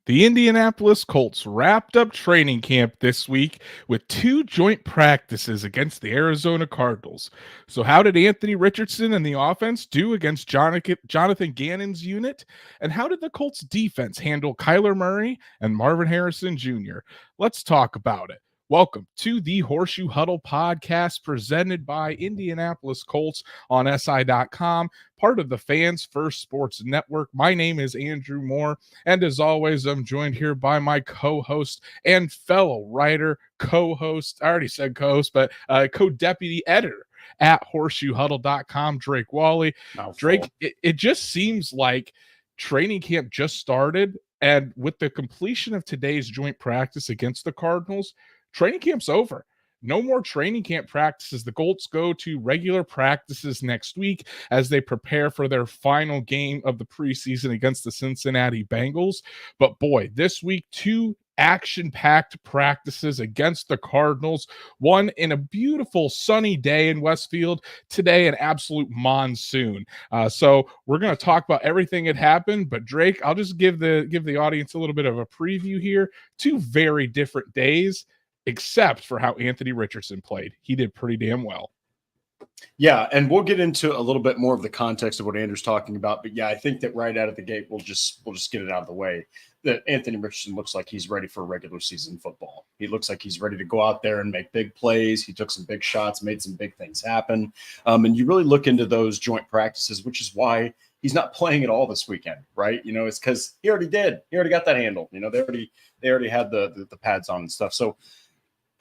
The Indianapolis Colts wrapped up training camp this week with two joint practices against the Arizona Cardinals. So, how did Anthony Richardson and the offense do against Jonathan Gannon's unit? And how did the Colts defense handle Kyler Murray and Marvin Harrison Jr.? Let's talk about it. Welcome to the Horseshoe Huddle Podcast presented by Indianapolis Colts on SI.com, part of the Fans First Sports Network. My name is Andrew Moore, and as always, I'm joined here by my co-host and fellow writer, co-host, I already said co-host, but co-deputy editor at horseshoehuddle.com, Drake Wally. Drake, it just seems like training camp just started, and with the completion of today's joint practice against the Cardinals, training camp's over. No more training camp practices. The Colts go to regular practices next week as they prepare for their final game of the preseason against the Cincinnati Bengals. But boy, this week, two action-packed practices against the Cardinals. One in a beautiful sunny day in Westfield. Today, an absolute monsoon. So we're going to talk about everything that happened. But Drake, I'll just give the audience a little bit of a preview here. Two very different days, except for how Anthony Richardson played. He did pretty damn well. Yeah, and we'll get into a little bit more of the context of what Andrew's talking about. But yeah, I think that right out of the gate, we'll just get it out of the way. That Anthony Richardson looks like he's ready for regular season football. He looks like he's ready to go out there and make big plays. He took some big shots, made some big things happen. And you really look into those joint practices, which is why he's not playing at all this weekend, right? You know, it's because he already did. He already got that handled. You know, they already had the pads on and stuff. So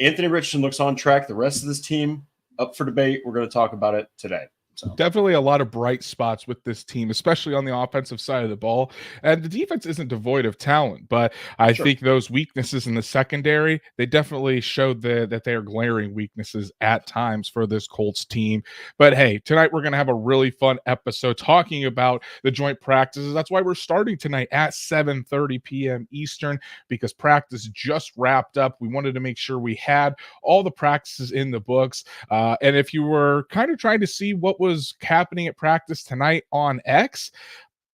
Anthony Richardson looks on track. The rest of this team up for debate. We're going to talk about it today. So. Definitely a lot of bright spots with this team, especially on the offensive side of the ball. And the defense isn't devoid of talent, but I think those weaknesses in the secondary, they definitely showed that they are glaring weaknesses at times for this Colts team. But hey, tonight we're going to have a really fun episode talking about the joint practices. That's why we're starting tonight at 7:30 p.m. Eastern, because practice just wrapped up. We wanted to make sure we had all the practices in the books. And if you were kind of trying to see what was happening at practice tonight on X,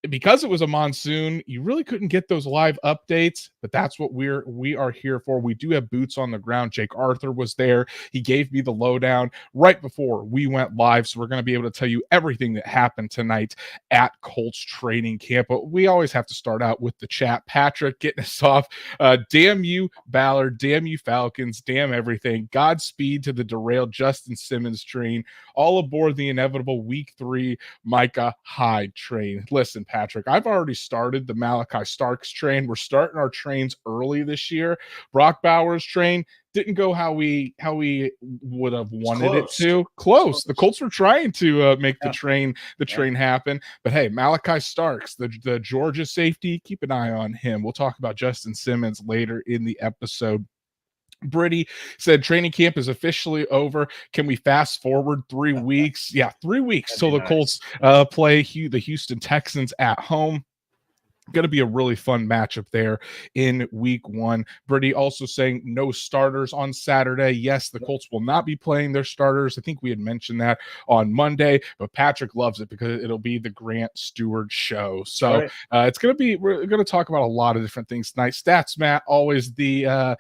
because it was a monsoon, you really couldn't get those live updates, but that's what we are here for. We do have boots on the ground. Jake Arthur was there. He gave me the lowdown right before we went live, so we're going to be able to tell you everything that happened tonight at Colts training camp. But we always have to start out with the chat. Patrick getting us off. Damn you, Ballard. Damn you, Falcons. Damn everything. Godspeed to the derailed Justin Simmons train. All aboard the inevitable Week 3 Micah Hyde train. Listen, Patrick, I've already started the Malachi Starks train. We're starting our trains early this year. Brock Bowers train didn't go how we would have wanted it to. Close. The Colts were trying to make the train happen. But hey, Malachi Starks, the Georgia safety, keep an eye on him. We'll talk about Justin Simmons later in the episode. Britty said training camp is officially over. Can we fast forward 3 weeks? Yeah, 3 weeks till the Colts play the Houston Texans at home. Going to be a really fun matchup there in week 1. Britty also saying no starters on Saturday. Yes, the Colts will not be playing their starters. I think we had mentioned that on Monday, but Patrick loves it because it'll be the Grant Stewart show. So it's going to be, we're going to talk about a lot of different things tonight. Stats, Matt, always the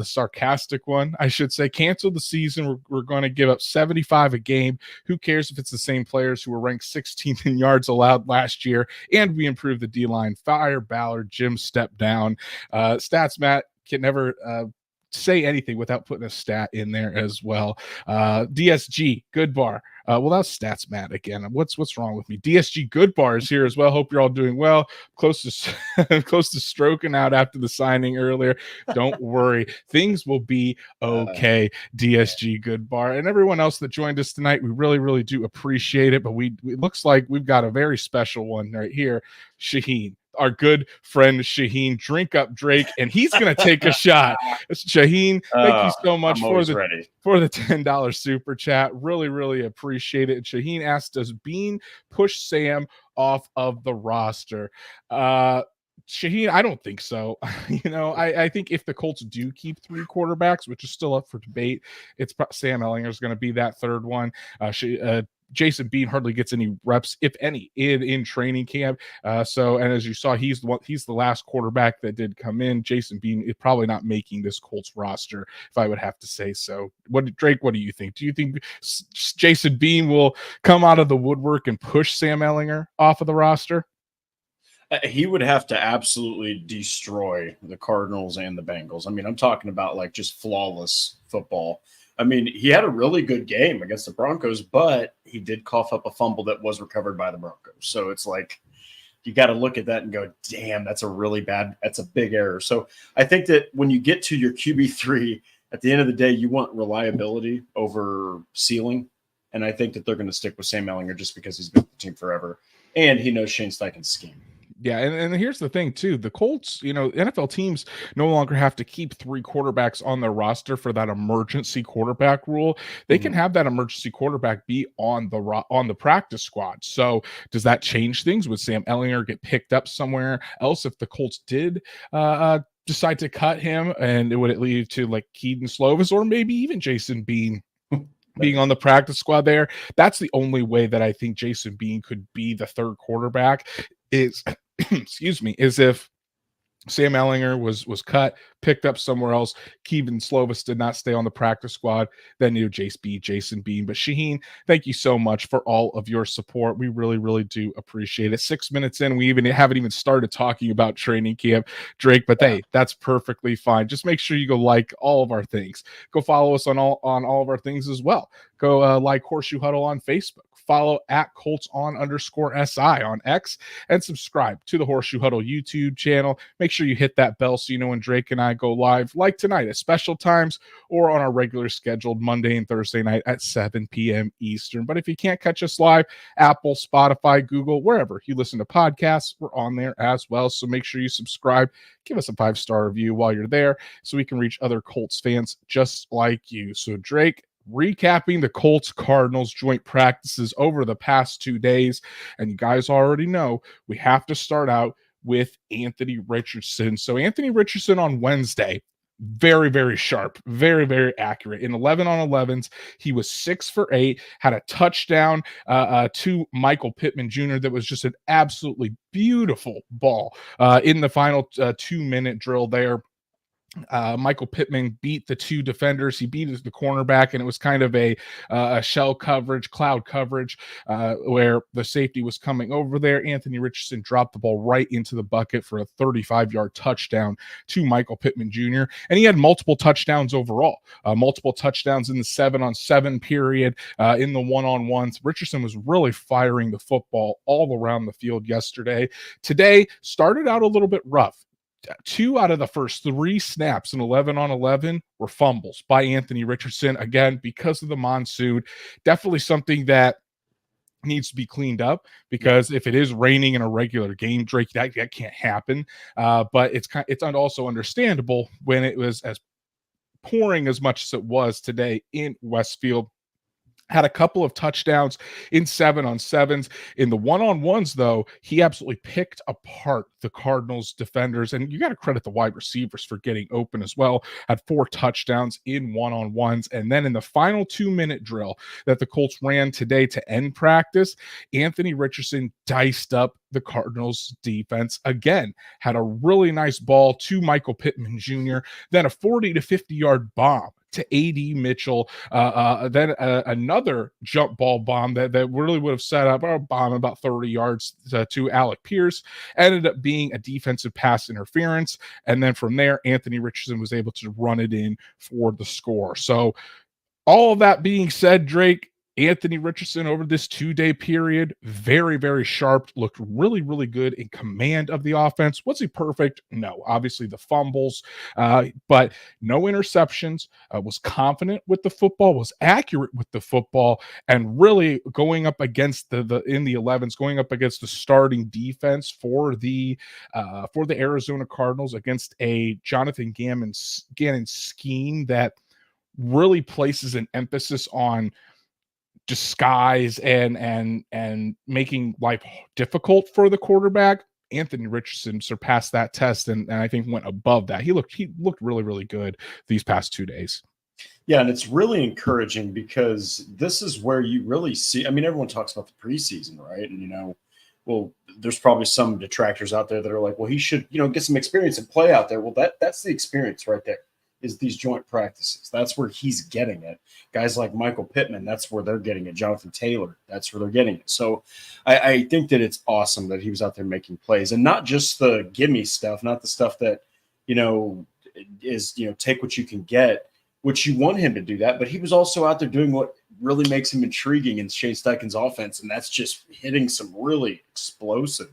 sarcastic one, I should say. Cancel the season. We're going to give up 75 a game. Who cares if it's the same players who were ranked 16th in yards allowed last year, and we improved the D-line. Fire Ballard, Jim step down. Stats, Matt can never say anything without putting a stat in there as well. DSG, good bar. Well, that's Stats, Matt again. What's wrong with me? DSG Good Bar is here as well. Hope you're all doing well. Close to stroking out after the signing earlier. Don't worry, things will be okay. DSG Good Bar and everyone else that joined us tonight, we really, really do appreciate it. But it looks like we've got a very special one right here, Shaheen. Our good friend Shaheen, drink up Drake, and he's going to take a shot. Shaheen, thank you so much for the $10 super chat. Really, really appreciate it. And Shaheen asked, does Bean push Sam off of the roster? Shaheen, I don't think so. I think if the Colts do keep 3 quarterbacks, which is still up for debate, it's Sam Ehlinger is going to be that third one. Jason Bean hardly gets any reps, if any, in training camp. And as you saw, he's the last quarterback that did come in. Jason Bean is probably not making this Colts roster, if I would have to say so. Drake, what do you think? Do you think Jason Bean will come out of the woodwork and push Sam Ehlinger off of the roster? He would have to absolutely destroy the Cardinals and the Bengals. I mean, I'm talking about like just flawless football. I mean, he had a really good game against the Broncos, but he did cough up a fumble that was recovered by the Broncos. So it's like you got to look at that and go, damn, that's a big error. So I think that when you get to your QB3, at the end of the day, you want reliability over ceiling. And I think that they're going to stick with Sam Ehlinger just because he's been with the team forever. And he knows Shane Steichen's scheme. Yeah, and here's the thing, too. The Colts, NFL teams no longer have to keep 3 quarterbacks on their roster for that emergency quarterback rule. They can have that emergency quarterback be on the practice squad. So does that change things? Would Sam Ehlinger get picked up somewhere else if the Colts did decide to cut him? And would it lead to like Keaton Slovis or maybe even Jason Bean being on the practice squad there? That's the only way that I think Jason Bean could be the third quarterback is is if Sam Ehlinger was cut, picked up somewhere else. Keaton Slovis did not stay on the practice squad. Then Jason Bean. But Shaheen, thank you so much for all of your support. We really, really do appreciate it. 6 minutes in, we haven't even started talking about training camp, Drake. But hey, that's perfectly fine. Just make sure you go like all of our things. Go follow us on all of our things as well. Go like Horseshoe Huddle on Facebook. Follow at Colts_SI on X, and subscribe to the Horseshoe Huddle YouTube channel. Make sure you hit that bell so you know when Drake and I go live, like tonight at special times or on our regular scheduled Monday and Thursday night at 7 p.m. Eastern. But if you can't catch us live, Apple, Spotify, Google, wherever you listen to podcasts, we're on there as well. So make sure you subscribe. Give us a 5-star review while you're there so we can reach other Colts fans just like you. So Drake, recapping the Colts-Cardinals joint practices over the past 2 days. And you guys already know we have to start out with Anthony Richardson. So Anthony Richardson on Wednesday, very, very sharp, very, very accurate. In 11 on 11s, he was 6 for 8, had a touchdown to Michael Pittman Jr. that was just an absolutely beautiful ball in the final 2-minute drill there. Michael Pittman beat the 2 defenders. He beat the cornerback, and it was kind of a shell coverage, cloud coverage, where the safety was coming over there. Anthony Richardson dropped the ball right into the bucket for a 35-yard touchdown to Michael Pittman Jr. And he had multiple touchdowns overall, multiple touchdowns in the 7-on-7 period, in the 1-on-1s. Richardson was really firing the football all around the field yesterday. Today started out a little bit rough. 2 out of the first 3 snaps in 11 on 11 were fumbles by Anthony Richardson. Again, because of the monsoon, definitely something that needs to be cleaned up, because if it is raining in a regular game, Drake, that can't happen. But it's also understandable when it was as pouring as much as it was today in Westfield. Had a couple of touchdowns in 7-on-7s. In the 1-on-1s, though, he absolutely picked apart the Cardinals defenders. And you got to credit the wide receivers for getting open as well. Had 4 touchdowns in 1-on-1s. And then in the final 2-minute drill that the Colts ran today to end practice, Anthony Richardson diced up the Cardinals defense again. Had a really nice ball to Michael Pittman Jr., then a 40 to 50-yard bomb to A.D. Mitchell, then another jump ball bomb that really would have set up a bomb about 30 yards to Alec Pierce. Ended up being a defensive pass interference. And then from there, Anthony Richardson was able to run it in for the score. So all of that being said, Drake, Anthony Richardson over this 2-day period, very, very sharp, looked really, really good in command of the offense. Was he perfect? No, obviously the fumbles, but no interceptions, was confident with the football, was accurate with the football, and really going up against in the 11s, going up against the starting defense for the Arizona Cardinals against a Jonathan Gannon scheme that really places an emphasis on disguise and making life difficult for the quarterback. Anthony Richardson surpassed that test and I think went above that. He looked really, really good these past 2 days. Yeah, and it's really encouraging because this is where you really see. I mean, everyone talks about the preseason, right? And well, there's probably some detractors out there that are like, well, he should, get some experience and play out there. Well, that's the experience right there. Is these joint practices? That's where he's getting it. Guys like Michael Pittman, that's where they're getting it. Jonathan Taylor, that's where they're getting it. So I think that it's awesome that he was out there making plays, and not just the gimme stuff, not the stuff that is take what you can get, which you want him to do that, but he was also out there doing what really makes him intriguing in Shane Steichen's offense, and that's just hitting some really explosive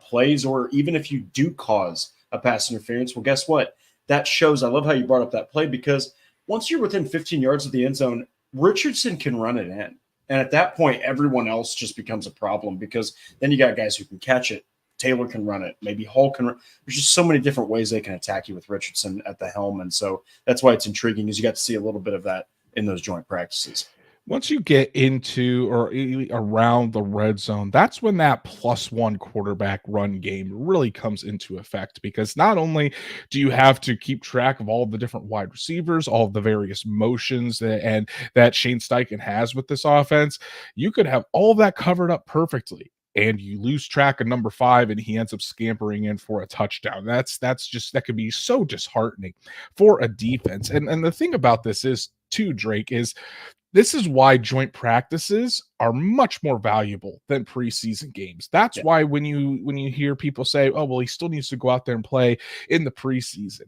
plays, or even if you do cause a pass interference, well, guess what? That shows. I love how you brought up that play, because once you're within 15 yards of the end zone, Richardson can run it in. And at that point, everyone else just becomes a problem, because then you got guys who can catch it. Taylor can run it. Maybe Hall can run. There's just so many different ways they can attack you with Richardson at the helm. And so that's why it's intriguing, is you got to see a little bit of that in those joint practices. Once you get into or around the red zone, that's when that +1 quarterback run game really comes into effect, because not only do you have to keep track of all the different wide receivers, all the various motions that Shane Steichen has with this offense, you could have all that covered up perfectly, and you lose track of number 5 and he ends up scampering in for a touchdown. That could be so disheartening for a defense. And the thing about this is too, Drake, is this is why joint practices are much more valuable than preseason games. That's why when you hear people say, oh, well, he still needs to go out there and play in the preseason,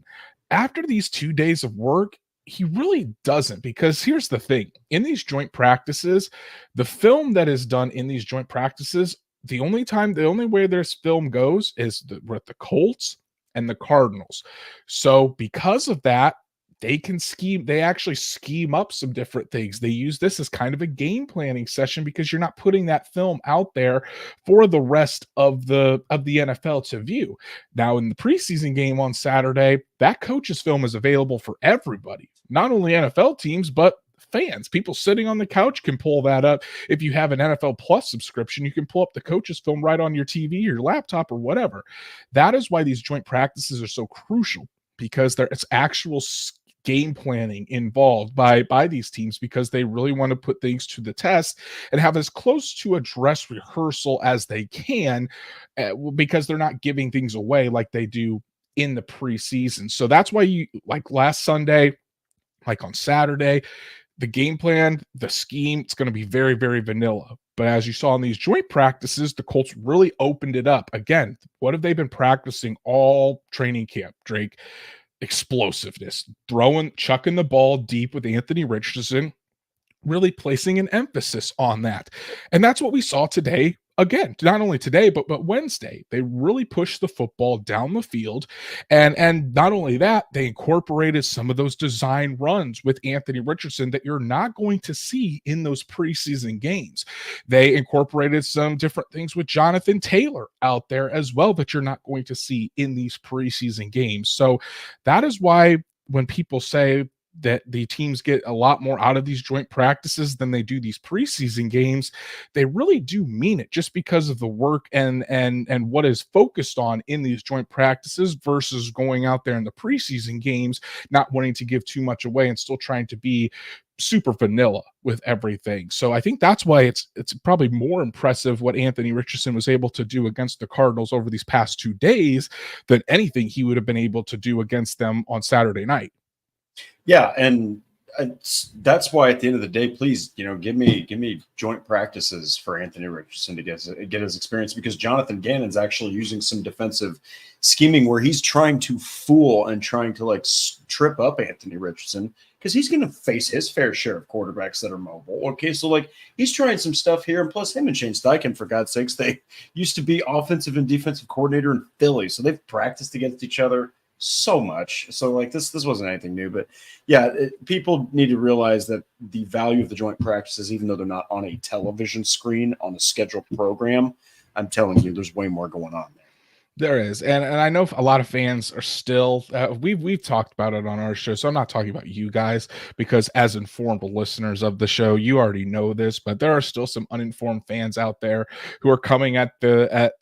after these 2 days of work, he really doesn't. Because here's the thing: in these joint practices, the film that is done in these joint practices, the only way this film goes is with the Colts and the Cardinals. So because of that, they actually scheme up some different things. They use this as kind of a game planning session, because you're not putting that film out there for the rest of the NFL to view. Now, in the preseason game on Saturday, that coach's film is available for everybody, not only NFL teams, but fans. People sitting on the couch can pull that up. If you have an NFL Plus subscription, you can pull up the coach's film right on your TV or your laptop or whatever. That is why these joint practices are so crucial, because it's actual game planning involved by these teams, because they really want to put things to the test and have as close to a dress rehearsal as they can, because they're not giving things away like they do in the preseason. So that's why, you like last Sunday, like on Saturday, the game plan, the scheme, it's going to be very, very vanilla. But as you saw in these joint practices, the Colts really opened it up. Again, what have they been practicing all training camp, Drake? Explosiveness, chucking the ball deep with Anthony Richardson, really placing an emphasis on that. And that's what we saw today. Again, not only today, but Wednesday, they really pushed the football down the field. And not only that, they incorporated some of those design runs with Anthony Richardson that you're not going to see in those preseason games. They incorporated some different things with Jonathan Taylor out there as well that you're not going to see in these preseason games. So that is why when people say that the teams get a lot more out of these joint practices than they do these preseason games, they really do mean it, just because of the work and what is focused on in these joint practices versus going out there in the preseason games, not wanting to give too much away and still trying to be super vanilla with everything. So I think that's why it's probably more impressive what Anthony Richardson was able to do against the Cardinals over these past 2 days than anything he would have been able to do against them on Saturday night. Yeah, and that's why at the end of the day, please, give me joint practices for Anthony Richardson to get his experience, because Jonathan Gannon's actually using some defensive scheming where he's trying to fool and trying to trip up Anthony Richardson, because he's going to face his fair share of quarterbacks that are mobile. Okay, so he's trying some stuff here, and plus him and Shane Steichen, for God's sakes, they used to be offensive and defensive coordinator in Philly, so they've practiced against each other so much. So this wasn't anything new, but yeah, people need to realize that the value of the joint practices, even though they're not on a television screen on a scheduled program, I'm telling you, there's way more going on there. There is, and I know a lot of fans are still. We've talked about it on our show, so I'm not talking about you guys, because as informed listeners of the show, you already know this. But there are still some uninformed fans out there who are coming at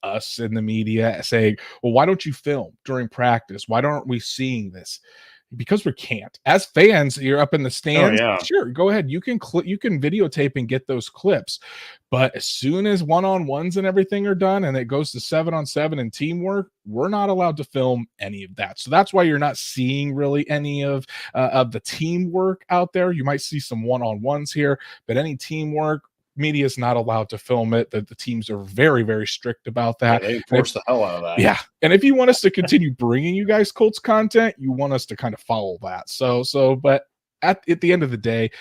us in the media saying, "Well, why don't you film during practice? Why aren't we seeing this?" because we can't. As fans, you're up in the stands. Oh, yeah. Sure, go ahead. You can videotape and get those clips. But as soon as one-on-ones and everything are done and it goes to 7-on-7 and teamwork, we're not allowed to film any of that. So that's why you're not seeing really any of the teamwork out there. You might see some one-on-ones here, but any teamwork, media is not allowed to film it. The teams are very, very strict about that. Yeah, they enforce the hell out of that. Yeah. And if you want us to continue bringing you guys Colts content, you want us to kind of follow that. But at the end of the day,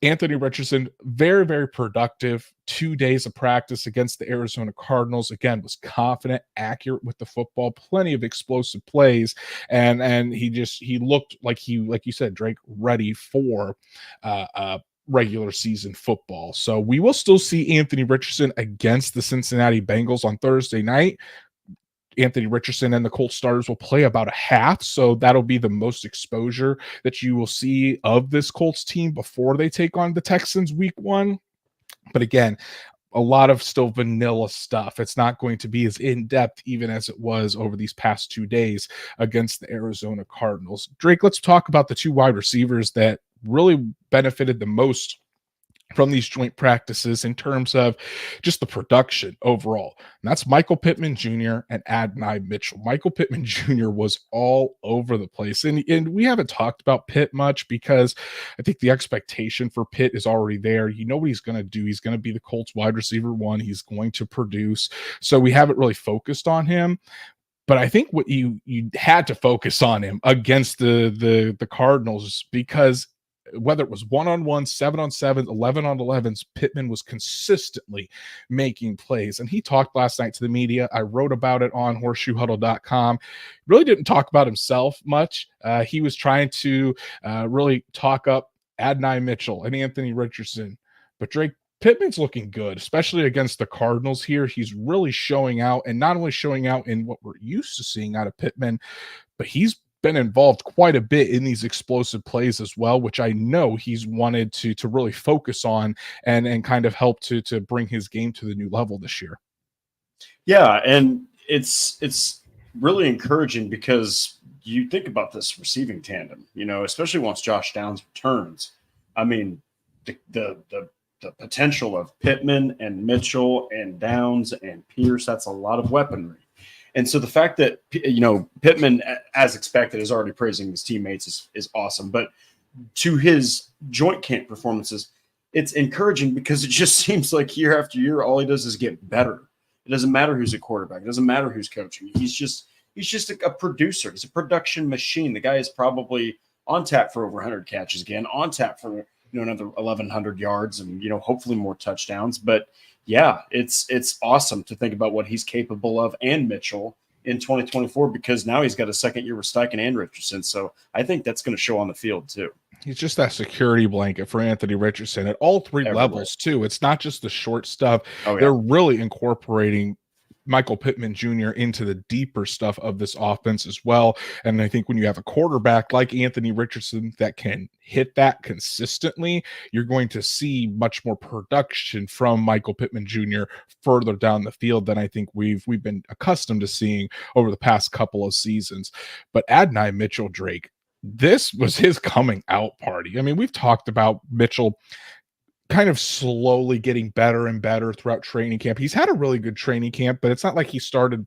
Anthony Richardson, very, very productive 2 days of practice against the Arizona Cardinals. Again, was confident, accurate with the football, plenty of explosive plays. And he looked like you said, Drake, ready for regular season football. So we will still see Anthony Richardson against the Cincinnati Bengals on Thursday night. Anthony Richardson and the Colts starters will play about a half, so that'll be the most exposure that you will see of this Colts team before they take on the Texans week 1. But again, a lot of still vanilla stuff. It's not going to be as in-depth even as it was over these past 2 days against the Arizona Cardinals. Drake, let's talk about the 2 wide receivers that really benefited the most from these joint practices in terms of just the production overall. And that's Michael Pittman Jr. and Adonai Mitchell. Michael Pittman Jr. was all over the place. And we haven't talked about Pitt much because I think the expectation for Pitt is already there. You know what he's going to do. He's going to be the Colts wide receiver 1. He's going to produce. So we haven't really focused on him. But I think what you had to focus on him against the Cardinals, because whether it was 1-on-1, 7-on-7, 11-on-11s, Pittman was consistently making plays. And he talked last night to the media. I wrote about it on horseshoehuddle.com. Really didn't talk about himself much. He was trying to really talk up Adonai Mitchell and Anthony Richardson. But Drake, Pittman's looking good, especially against the Cardinals here. He's really showing out, and not only showing out in what we're used to seeing out of Pittman, but he's been involved quite a bit in these explosive plays as well, which I know he's wanted to really focus on and kind of help to bring his game to the new level this year. Yeah, and it's really encouraging because you think about this receiving tandem, especially once Josh Downs returns. I mean, the potential of Pittman and Mitchell and Downs and Pierce, that's a lot of weaponry. And so the fact that, Pittman, as expected, is already praising his teammates is awesome. But to his joint camp performances, it's encouraging because it just seems like year after year, all he does is get better. It doesn't matter who's a quarterback. It doesn't matter who's coaching. He's just a producer. He's a production machine. The guy is probably on tap for over 100 catches again, on tap for another 1,100 yards and, hopefully more touchdowns. But yeah, it's awesome to think about what he's capable of, and Mitchell in 2024, because now he's got a second year with Steichen and Richardson. So I think that's going to show on the field too. He's just that security blanket for Anthony Richardson at all 3 levels too. It's not just the short stuff. Oh, yeah. They're really incorporating Michael Pittman Jr. into the deeper stuff of this offense as well. And I think when you have a quarterback like Anthony Richardson that can hit that consistently, you're going to see much more production from Michael Pittman Jr. further down the field than I think we've been accustomed to seeing over the past couple of seasons. But Adonai Mitchell, Drake, this was his coming out party. I mean, we've talked about Mitchell kind of slowly getting better and better throughout training camp. He's had a really good training camp, but it's not like he started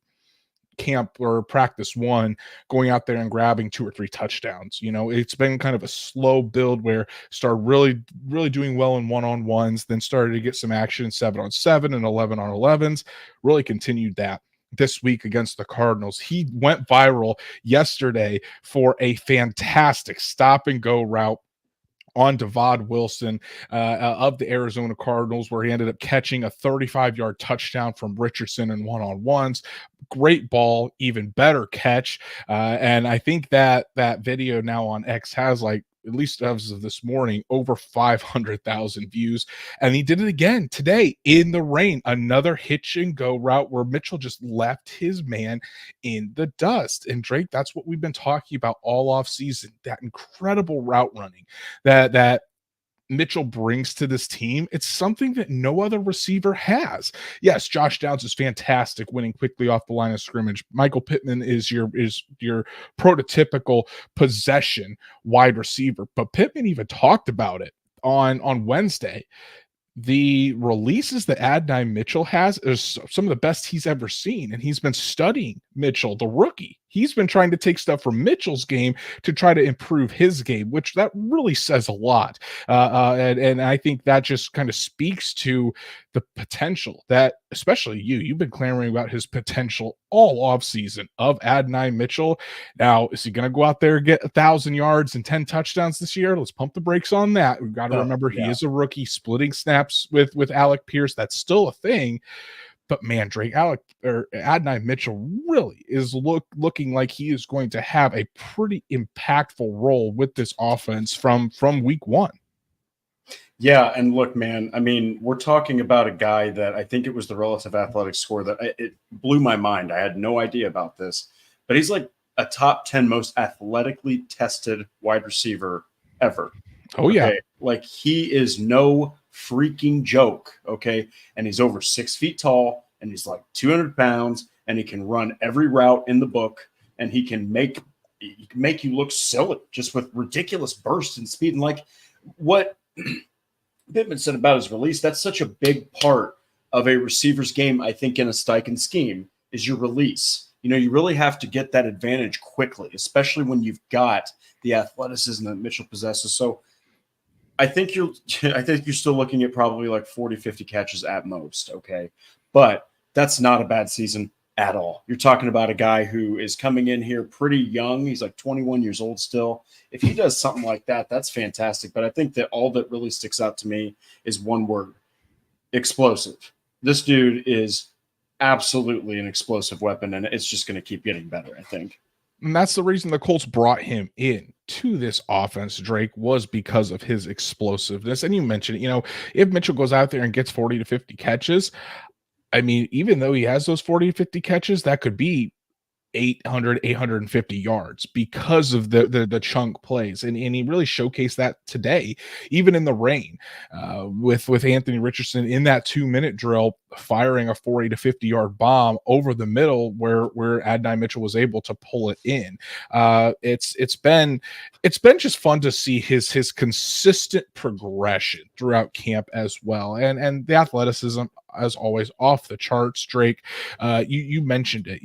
camp or practice 1 going out there and grabbing 2 or 3 touchdowns. It's been kind of a slow build where started really doing well in 1-on-1s, then started to get some action 7-on-7 and 11-on-11s, really continued that this week against the Cardinals. He went viral yesterday for a fantastic stop and go route on Devod Wilson of the Arizona Cardinals, where he ended up catching a 35-yard touchdown from Richardson in 1-on-1s. Great ball, even better catch. And I think that video now on X has, like, at least as of this morning, over 500,000 views. And he did it again today in the rain. Another hitch and go route where Mitchell just left his man in the dust. And Drake, that's what we've been talking about all off season, that incredible route running that Mitchell brings to this team, it's something that no other receiver has. Yes, Josh Downs is fantastic winning quickly off the line of scrimmage. Michael Pittman is your prototypical possession wide receiver, but Pittman even talked about it on Wednesday. The releases that Adonai Mitchell has is some of the best he's ever seen. And he's been studying Mitchell, the rookie. He's been trying to take stuff from Mitchell's game to try to improve his game, which that really says a lot. And I think that just kind of speaks to the potential that, especially you've been clamoring about his potential all offseason of Adonai Mitchell. Now, is he going to go out there and get 1,000 yards and 10 touchdowns this year? Let's pump the brakes on that. We've got to remember he is a rookie splitting snaps with Alec Pierce. That's still a thing. But man, Adonai Mitchell really is looking like he is going to have a pretty impactful role with this offense from week one. Yeah, and look, man, I mean, we're talking about a guy that I think it was the relative athletic score that it blew my mind. I had no idea about this, but he's like a top 10 most athletically tested wide receiver ever. Oh, yeah. Like he is no freaking joke. Okay. And he's over 6 feet tall and he's like 200 pounds and he can run every route in the book and he can make you look silly just with ridiculous bursts and speed. And like what Pittman said about his release, that's such a big part of a receiver's game. I think in a Steichen scheme is your release. You know, you really have to get that advantage quickly, especially when you've got the athleticism that Mitchell possesses. So I think you're still looking at probably like 40, 50 catches at most. Okay. But that's not a bad season at all. You're talking about a guy who is coming in here pretty young. He's like 21 years old still. If he does something like that, that's fantastic. But I think that all that really sticks out to me is one word: explosive. This dude is absolutely an explosive weapon, and it's just going to keep getting better, I think. And that's the reason the Colts brought him in to this offense, Drake, was because of his explosiveness. And you mentioned it, if Mitchell goes out there and gets 40 to 50 catches, I mean, even though he has those 40 to 50 catches, that could be 850 yards because of the chunk plays. And he really showcased that today, even in the rain, with Anthony Richardson in that 2-minute drill, firing a 40 to 50 yard bomb over the middle where Adonai Mitchell was able to pull it in. It's been just fun to see his consistent progression throughout camp as well. And the athleticism, as always, off the charts. Drake, you mentioned it,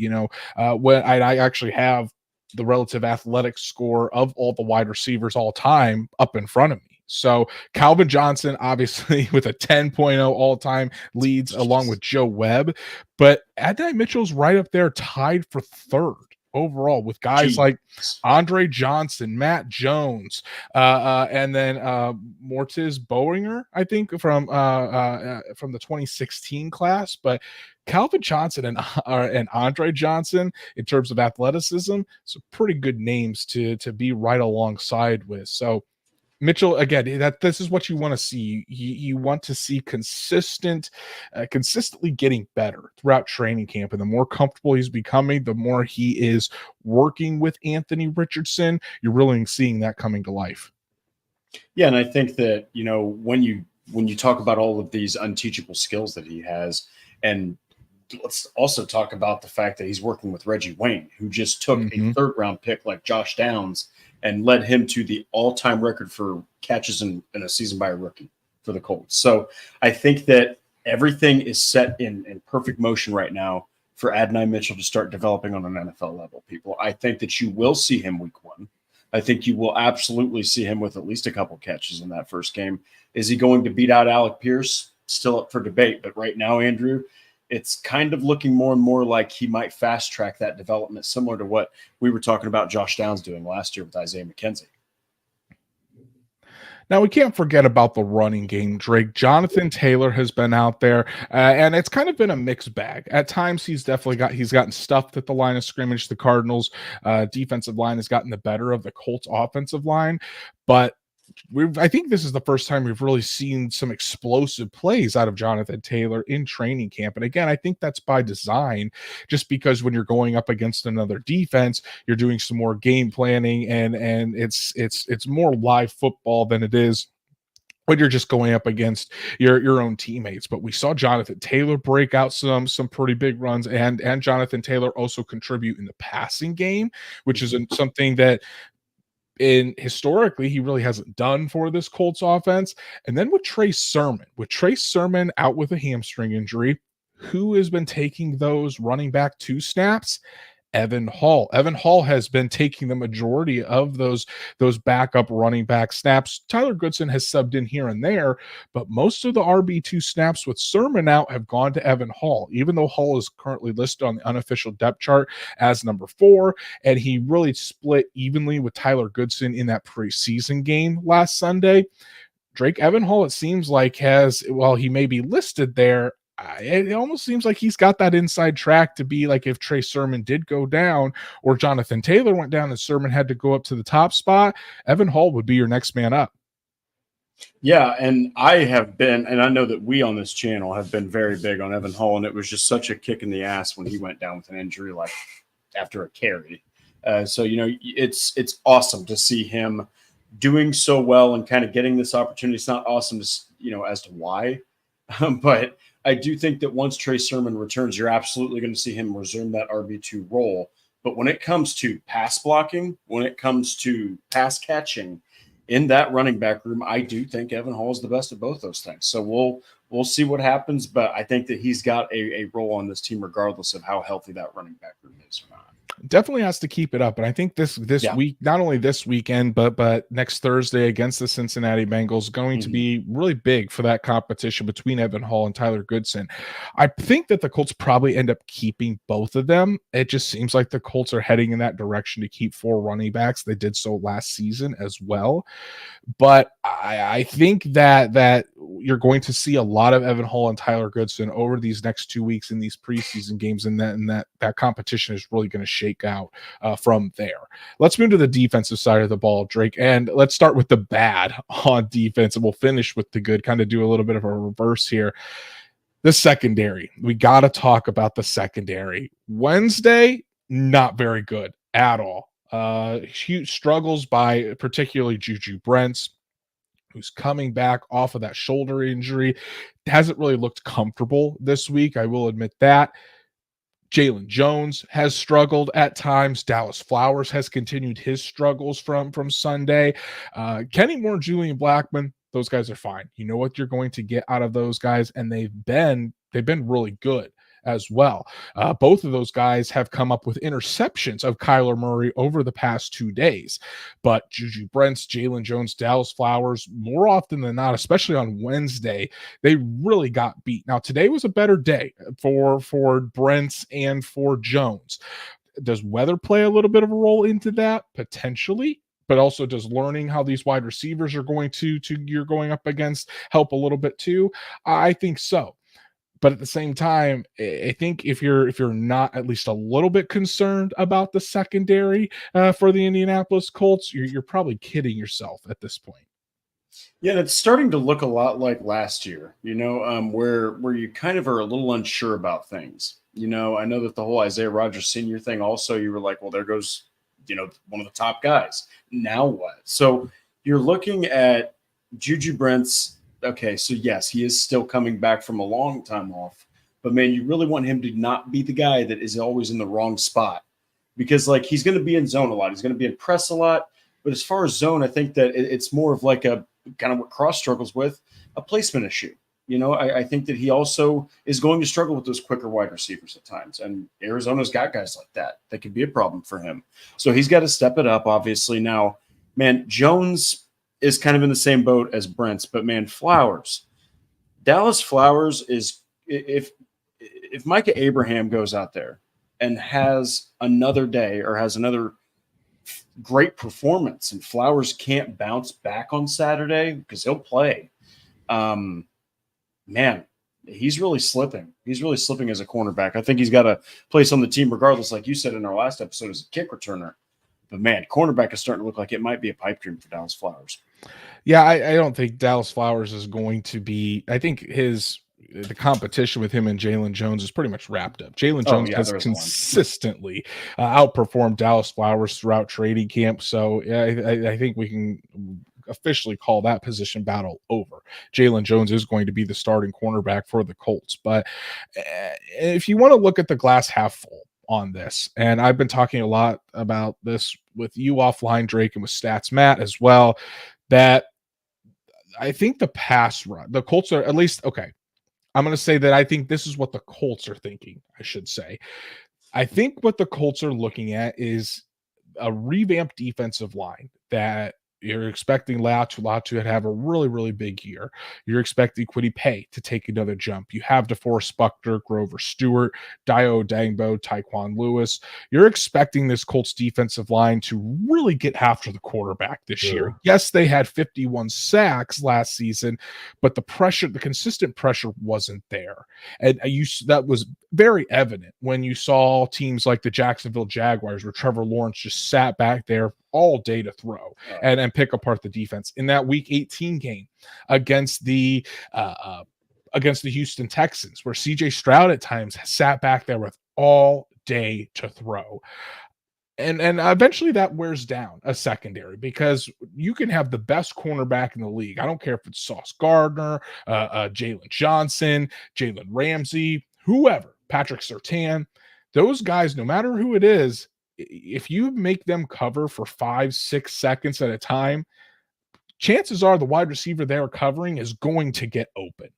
when I actually have the relative athletic score of all the wide receivers all time up in front of me. So Calvin Johnson, obviously, with a 10.0 all-time leads along with Joe Webb, but Adonai Mitchell's right up there, tied for third overall with guys like Andre Johnson, Matt Jones, and then Mortiz Boehringer, I think, from the 2016 class. But Calvin Johnson and Andre Johnson, in terms of athleticism, some pretty good names to be right alongside with. So Mitchell, again, this is what you want to see. You want to see consistently getting better throughout training camp. And the more comfortable he's becoming, the more he is working with Anthony Richardson, you're really seeing that coming to life. Yeah, and I think that, when you talk about all of these unteachable skills that he has, and let's also talk about the fact that he's working with Reggie Wayne, who just took a third-round pick like Josh Downs and led him to the all-time record for catches in a season by a rookie for the Colts. So I think that everything is set in perfect motion right now for Adonai Mitchell to start developing on an NFL level, people. I think that you will see him week one. I think you will absolutely see him with at least a couple catches in that first game. Is he going to beat out Alec Pierce? Still up for debate. But right now, Andrew, it's kind of looking more and more like he might fast track that development, similar to what we were talking about Josh Downs doing last year with Isaiah McKenzie. Now, we can't forget about the running game, Drake. Jonathan Taylor has been out there, and it's kind of been a mixed bag. At times, he's gotten stuffed at the line of scrimmage. The Cardinals' defensive line has gotten the better of the Colts' offensive line, but I think this is the first time we've really seen some explosive plays out of Jonathan Taylor in training camp. And again, I think that's by design, just because when you're going up against another defense, you're doing some more game planning, and it's more live football than it is when you're just going up against your own teammates. But we saw Jonathan Taylor break out some pretty big runs, and Jonathan Taylor also contribute in the passing game, which is something that historically he really hasn't done for this Colts offense. And then with Trey Sermon out with a hamstring injury, who has been taking those running back 2 snaps? Evan Hall. Evan Hall has been taking the majority of those backup running back snaps. Tyler Goodson has subbed in here and there, but most of the RB2 snaps with Sermon out have gone to Evan Hall, even though Hall is currently listed on the unofficial depth chart as number 4, and he really split evenly with Tyler Goodson in that preseason game last Sunday. Drake, Evan Hall, it seems like, while he may be listed there, it almost seems like he's got that inside track to be like if Trey Sermon did go down or Jonathan Taylor went down and Sermon had to go up to the top spot, Evan Hall would be your next man up. Yeah, and I have been, and I know that we on this channel have been very big on Evan Hall, and it was just such a kick in the ass when he went down with an injury, like after a carry. So, it's awesome to see him doing so well and kind of getting this opportunity. It's not awesome to, as to why, but I do think that once Trey Sermon returns, you're absolutely going to see him resume that RB2 role. But when it comes to pass blocking, when it comes to pass catching in that running back room, I do think Evan Hall is the best of both those things. So we'll see what happens, but I think that he's got a role on this team regardless of how healthy that running back room is or not. Definitely has to keep it up. And I think this week, not only this weekend, but next Thursday against the Cincinnati Bengals, going to be really big for that competition between Evan Hall and Tyler Goodson. I think that the Colts probably end up keeping both of them. It just seems like the Colts are heading in that direction to keep 4 running backs. They did so last season as well. But I think that you're going to see a lot of Evan Hall and Tyler Goodson over these next 2 weeks in these preseason games, and that competition is really going to shake out from there. Let's move to the defensive side of the ball, Drake, and let's start with the bad on defense, and we'll finish with the good, kind of do a little bit of a reverse here. The secondary. We got to talk about the secondary. Wednesday, not very good at all. Huge struggles by particularly Juju Brents, who's coming back off of that shoulder injury. Hasn't really looked comfortable this week, I will admit that. Jalen Jones has struggled at times. Dallas Flowers has continued his struggles from Sunday. Kenny Moore, Julian Blackmon, those guys are fine. You know what you're going to get out of those guys, and they've been really good as well. Both of those guys have come up with interceptions of Kyler Murray over the past 2 days. But Juju Brents, Jalen Jones, Dallas Flowers, more often than not, especially on Wednesday, they really got beat. Now, today was a better day for Brents and for Jones. Does weather play a little bit of a role into that? Potentially. But also, does learning how these wide receivers are going to you're going up against help a little bit too? I think so. But at the same time, I think if you're not at least a little bit concerned about the secondary for the Indianapolis Colts, you're probably kidding yourself at this point. Yeah, it's starting to look a lot like last year, where you kind of are a little unsure about things. I know that the whole Isaiah Rodgers Sr. thing also, you were like, well, there goes, one of the top guys. Now what? So you're looking at Juju Brents. Okay, so yes, he is still coming back from a long time off. But, man, you really want him to not be the guy that is always in the wrong spot. Because, he's going to be in zone a lot. He's going to be in press a lot. But as far as zone, I think that it's more of like a kind of what Cross struggles with, a placement issue. I think that he also is going to struggle with those quicker wide receivers at times. And Arizona's got guys like that could be a problem for him. So he's got to step it up, obviously. Now, man, Jones is kind of in the same boat as Brent's, but man, Dallas Flowers is, if Micah Abraham goes out there and has another day or has another great performance and Flowers can't bounce back on Saturday because he'll play, man, he's really slipping. He's really slipping as a cornerback. I think he's got a place on the team regardless, like you said in our last episode, as a kick returner. But, man, cornerback is starting to look like it might be a pipe dream for Dallas Flowers. Yeah, I don't think Dallas Flowers is going to be – I think the competition with him and Jalen Jones is pretty much wrapped up. Jalen Jones has consistently outperformed Dallas Flowers throughout training camp. So, yeah, I think we can officially call that position battle over. Jalen Jones is going to be the starting cornerback for the Colts. But if you want to look at the glass half full on this, and I've been talking a lot about this with you offline, Drake, and with Stats Matt as well, that I think the pass run, the Colts are at least, okay, I'm going to say that I think this is what the Colts are thinking, I should say. I think what the Colts are looking at is a revamped defensive line that you're expecting Latu to have a really, really big year. You're expecting Kwity Paye to take another jump. You have DeForest Buckner, Grover Stewart, Dio Dangbo, Tyquan Lewis. You're expecting this Colts defensive line to really get after the quarterback this year. Yes, they had 51 sacks last season, but the consistent pressure wasn't there. And that was very evident when you saw teams like the Jacksonville Jaguars, where Trevor Lawrence just sat back there all day to throw and pick apart the defense. In that Week 18 game against the Houston Texans, where CJ Stroud at times sat back there with all day to throw. And eventually that wears down a secondary, because you can have the best cornerback in the league. I don't care if it's Sauce Gardner, Jalen Johnson, Jalen Ramsey, whoever, Patrick Surtain. Those guys, no matter who it is, if you make them cover for 5-6 seconds at a time, chances are the wide receiver they're covering is going to get open.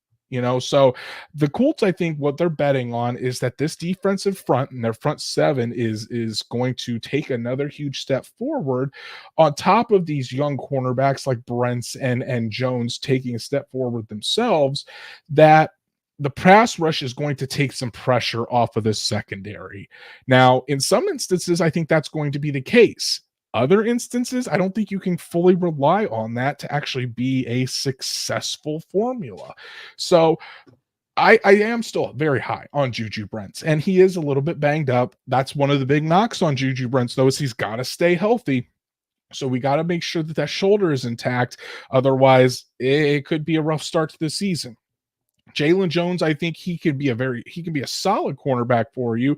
So the Colts, I think what they're betting on is that this defensive front and their front seven is going to take another huge step forward, on top of these young cornerbacks like Brents and Jones taking a step forward themselves, that the pass rush is going to take some pressure off of this secondary. Now, in some instances, I think that's going to be the case. Other instances, I don't think you can fully rely on that to actually be a successful formula. So I am still very high on Juju Brents, and he is a little bit banged up. That's one of the big knocks on Juju Brents, though, is he's got to stay healthy. So we got to make sure that shoulder is intact. Otherwise, it could be a rough start to the season. Jalen Jones, I think he can be a solid cornerback for you.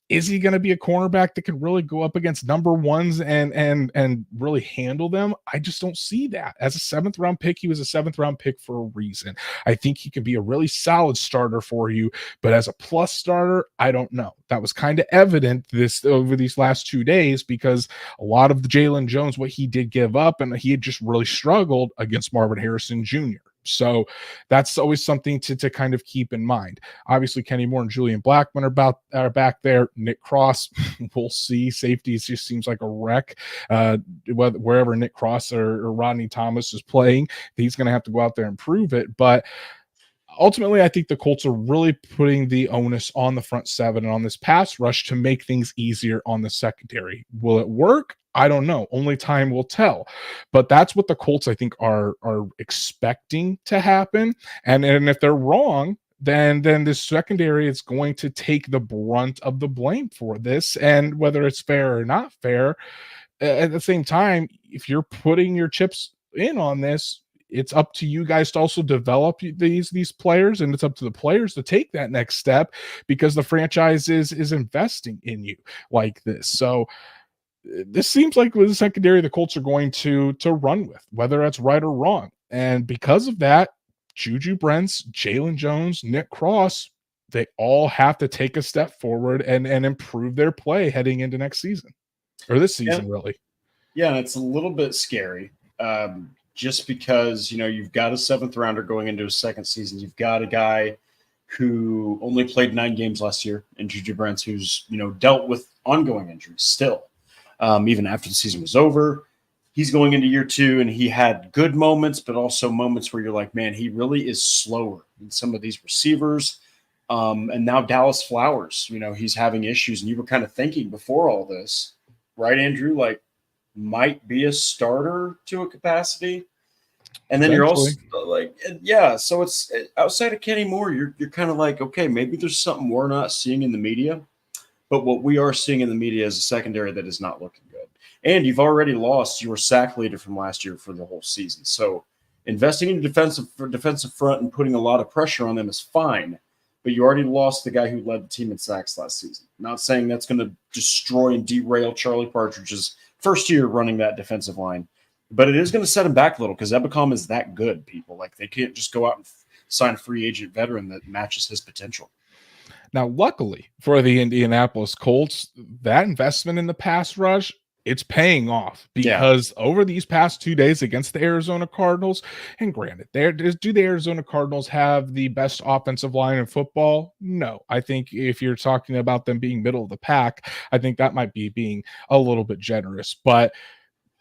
Is he going to be a cornerback that can really go up against number ones and really handle them? I just don't see that. As a 7th round pick, he was a 7th round pick for a reason. I think he can be a really solid starter for you, but as a plus starter, I don't know. That was kind of evident over these last 2 days, because a lot of the Jalen Jones, what he did give up, and he had just really struggled against Marvin Harrison Jr. So that's always something to kind of keep in mind. Obviously, Kenny Moore and Julian Blackmon are back there. Nick Cross, we'll see. Safety just seems like a wreck. Wherever Nick Cross or Rodney Thomas is playing, he's going to have to go out there and prove it. But ultimately, I think the Colts are really putting the onus on the front seven and on this pass rush to make things easier on the secondary. Will it work? I don't know. Only time will tell. But that's what the Colts, I think, are expecting to happen. And if they're wrong, then this secondary is going to take the brunt of the blame for this. And whether it's fair or not fair, at the same time, if you're putting your chips in on this, it's up to you guys to also develop these players, and it's up to the players to take that next step, because the franchise is investing in you like this. So this seems like the secondary the Colts are going to run with, whether that's right or wrong. And because of that, Juju Brents, Jalen Jones, Nick Cross, they all have to take a step forward and improve their play heading into next season, or this season, really. Yeah, it's a little bit scary. Just because, you've got a 7th rounder going into his second season. You've got a guy who only played 9 games last year in Juju Brents, who's, dealt with ongoing injuries still. Even after the season was over, he's going into year 2, and he had good moments, but also moments where you're like, man, he really is slower than some of these receivers. And now Dallas Flowers, he's having issues, and you were kind of thinking before all this, right, Andrew, like, might be a starter to a capacity. And then you're also like, yeah, so it's outside of Kenny Moore, you're kind of like, okay, maybe there's something we're not seeing in the media. But what we are seeing in the media is a secondary that is not looking good. And you've already lost your sack leader from last year for the whole season. So investing in defensive front and putting a lot of pressure on them is fine. But you already lost the guy who led the team in sacks last season. Not saying that's going to destroy and derail Charlie Partridge's first year running that defensive line. But it is going to set him back a little because Ebicom is that good, people. Like, they can't just go out and sign a free agent veteran that matches his potential. Now, luckily for the Indianapolis Colts, that investment in the pass rush, it's paying off because over these past 2 days against the Arizona Cardinals, and granted, do the Arizona Cardinals have the best offensive line in football? No. I think if you're talking about them being middle of the pack, I think that might be being a little bit generous. But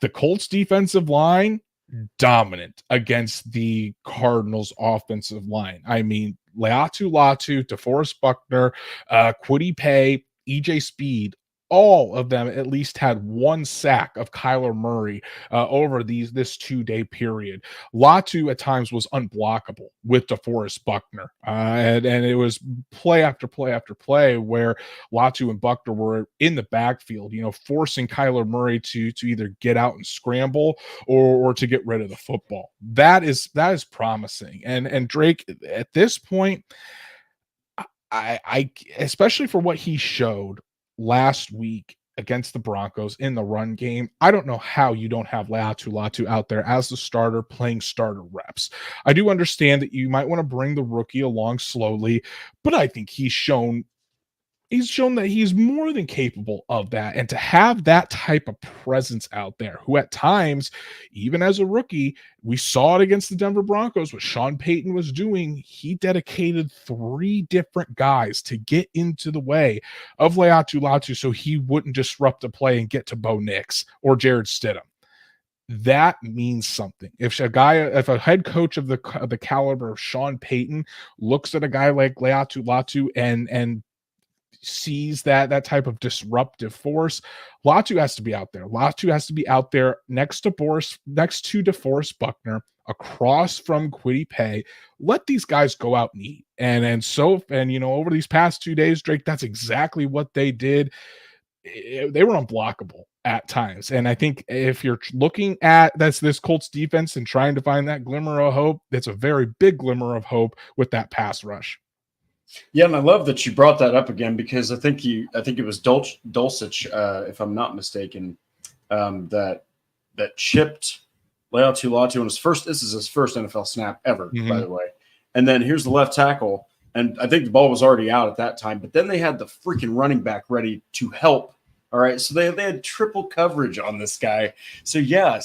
the Colts defensive line, dominant against the Cardinals offensive line. I mean, Latu, DeForest Buckner, Kwity Paye, EJ Speed, all of them at least had one sack of Kyler Murray over this 2-day period. Latu at times was unblockable with DeForest Buckner. And it was play after play after play where Latu and Buckner were in the backfield, forcing Kyler Murray to either get out and scramble or to get rid of the football. That is promising. And Drake, at this point, I especially for what he showed last week against the Broncos in the run game, I don't know how you don't have Latu out there as the starter playing starter reps. I do understand that you might want to bring the rookie along slowly, but I think he's shown that he's more than capable of that. And to have that type of presence out there, who at times, even as a rookie, we saw it against the Denver Broncos, what Sean Payton was doing. He dedicated 3 different guys to get into the way of Latu so he wouldn't disrupt the play and get to Bo Nix or Jared Stidham. That means something. If a head coach of the caliber of Sean Payton looks at a guy like Latu and sees that type of disruptive force, Latu has to be out there. Latu has to be out there next to DeForest Buckner, across from Kwity Paye. Let these guys go out and eat. And over these past 2 days, Drake, that's exactly what they did. They were unblockable at times. And I think if you're looking at this Colts defense and trying to find that glimmer of hope, it's a very big glimmer of hope with that pass rush. Yeah, and I love that you brought that up again because I think it was Dulcich, if I'm not mistaken, that chipped Latu on his first. This is his first NFL snap ever, by the way. And then here's the left tackle, and I think the ball was already out at that time. But then they had the freaking running back ready to help. All right, so they had triple coverage on this guy. So yeah,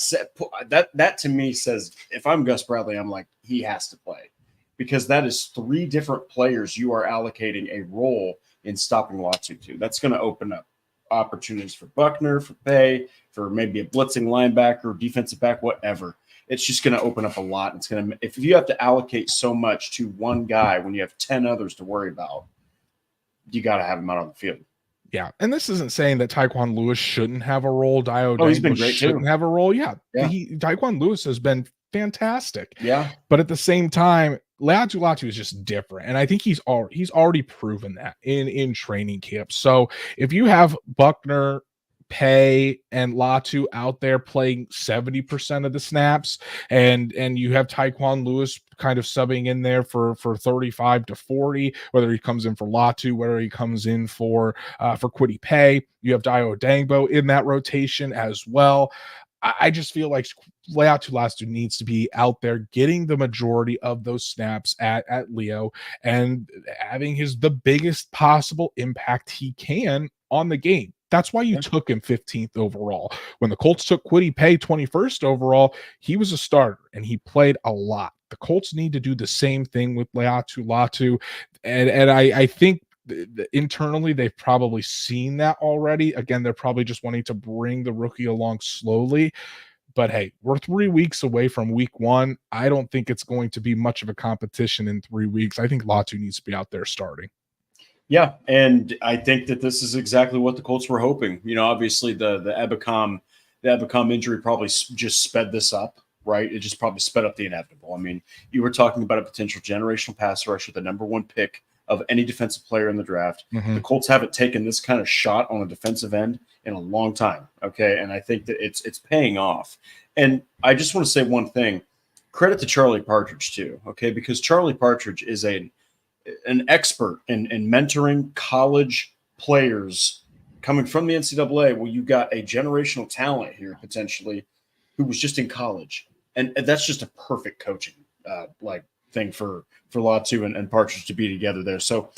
that to me says if I'm Gus Bradley, I'm like he has to play. Because that is 3 different players you are allocating a role in stopping Latu to. That's going to open up opportunities for Buckner, for Paye, for maybe a blitzing linebacker, defensive back, whatever. It's just going to open up a lot. It's going to, if you have to allocate so much to one guy when you have 10 others to worry about, you got to have him out on the field. Yeah, and this isn't saying that Tyquan Lewis shouldn't have a role. He's been great shouldn't too. have a role. Yeah. Tyquan Lewis has been fantastic. Yeah, but at the same time, Latu is just different, and I think he's already proven that in training camp. So if you have Buckner, Paye, and Latu out there playing 70% of the snaps, and you have Tyquan Lewis kind of subbing in there for 35 to 40, whether he comes in for Latu, whether he comes in for Kwity Paye, you have Dayo Dangbo in that rotation as well. I just feel like Latu needs to be out there getting the majority of those snaps at Leo and having the biggest possible impact he can on the game. That's why you took him 15th overall. When the Colts took Kwity Paye 21st overall, he was a starter and he played a lot. The Colts need to do the same thing with Latu. And I think internally they've probably seen that already. Again, they're probably just wanting to bring the rookie along slowly. But hey, we're 3 weeks away from week 1. I don't think it's going to be much of a competition in 3 weeks. I think Latu needs to be out there starting. Yeah, and I think that this is exactly what the Colts were hoping. Obviously the Ebicom injury probably just sped this up, right? It just probably sped up the inevitable. I mean, you were talking about a potential generational pass rusher, the number 1 pick of any defensive player in the draft. The Colts haven't taken this kind of shot on a defensive end in a long time. Okay. And I think that it's paying off. And I just want to say one thing, credit to Charlie Partridge too. Okay. Because Charlie Partridge is an expert in mentoring college players coming from the NCAA. Well, you got a generational talent here potentially who was just in college. And that's just a perfect coaching thing for Latu and Partridge to be together there. So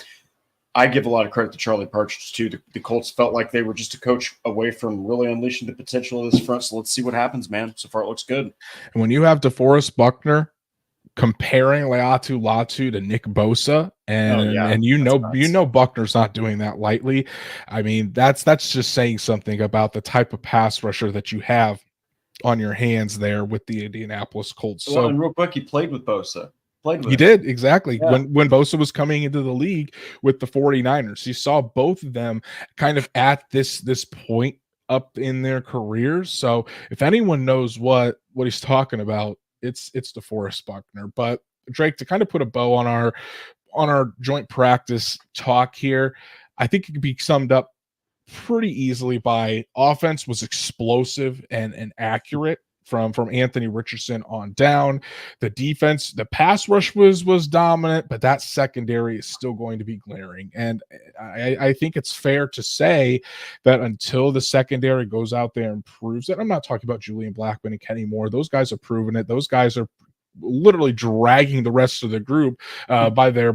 I give a lot of credit to Charlie Partridge too. The Colts felt like they were just a coach away from really unleashing the potential of this front. So let's see what happens, man. So far it looks good. And when you have DeForest Buckner comparing Latu to Nick Bosa, and you know Buckner's not doing that lightly. I mean, that's just saying something about the type of pass rusher that you have on your hands there with the Indianapolis Colts. Well, and real quick, he played with Bosa. He did, exactly. Yeah. When Bosa was coming into the league with the 49ers, you saw both of them kind of at this point up in their careers. So if anyone knows what he's talking about, it's DeForest Buckner. But Drake, to kind of put a bow on our joint practice talk here, I think it could be summed up pretty easily by offense was explosive and accurate from Anthony Richardson on down. The defense, the pass rush was dominant, but that secondary is still going to be glaring. And I think it's fair to say that until the secondary goes out there and proves it, I'm not talking about Julian Blackmon and Kenny Moore. Those guys have proven it. Those guys are literally dragging the rest of the group by their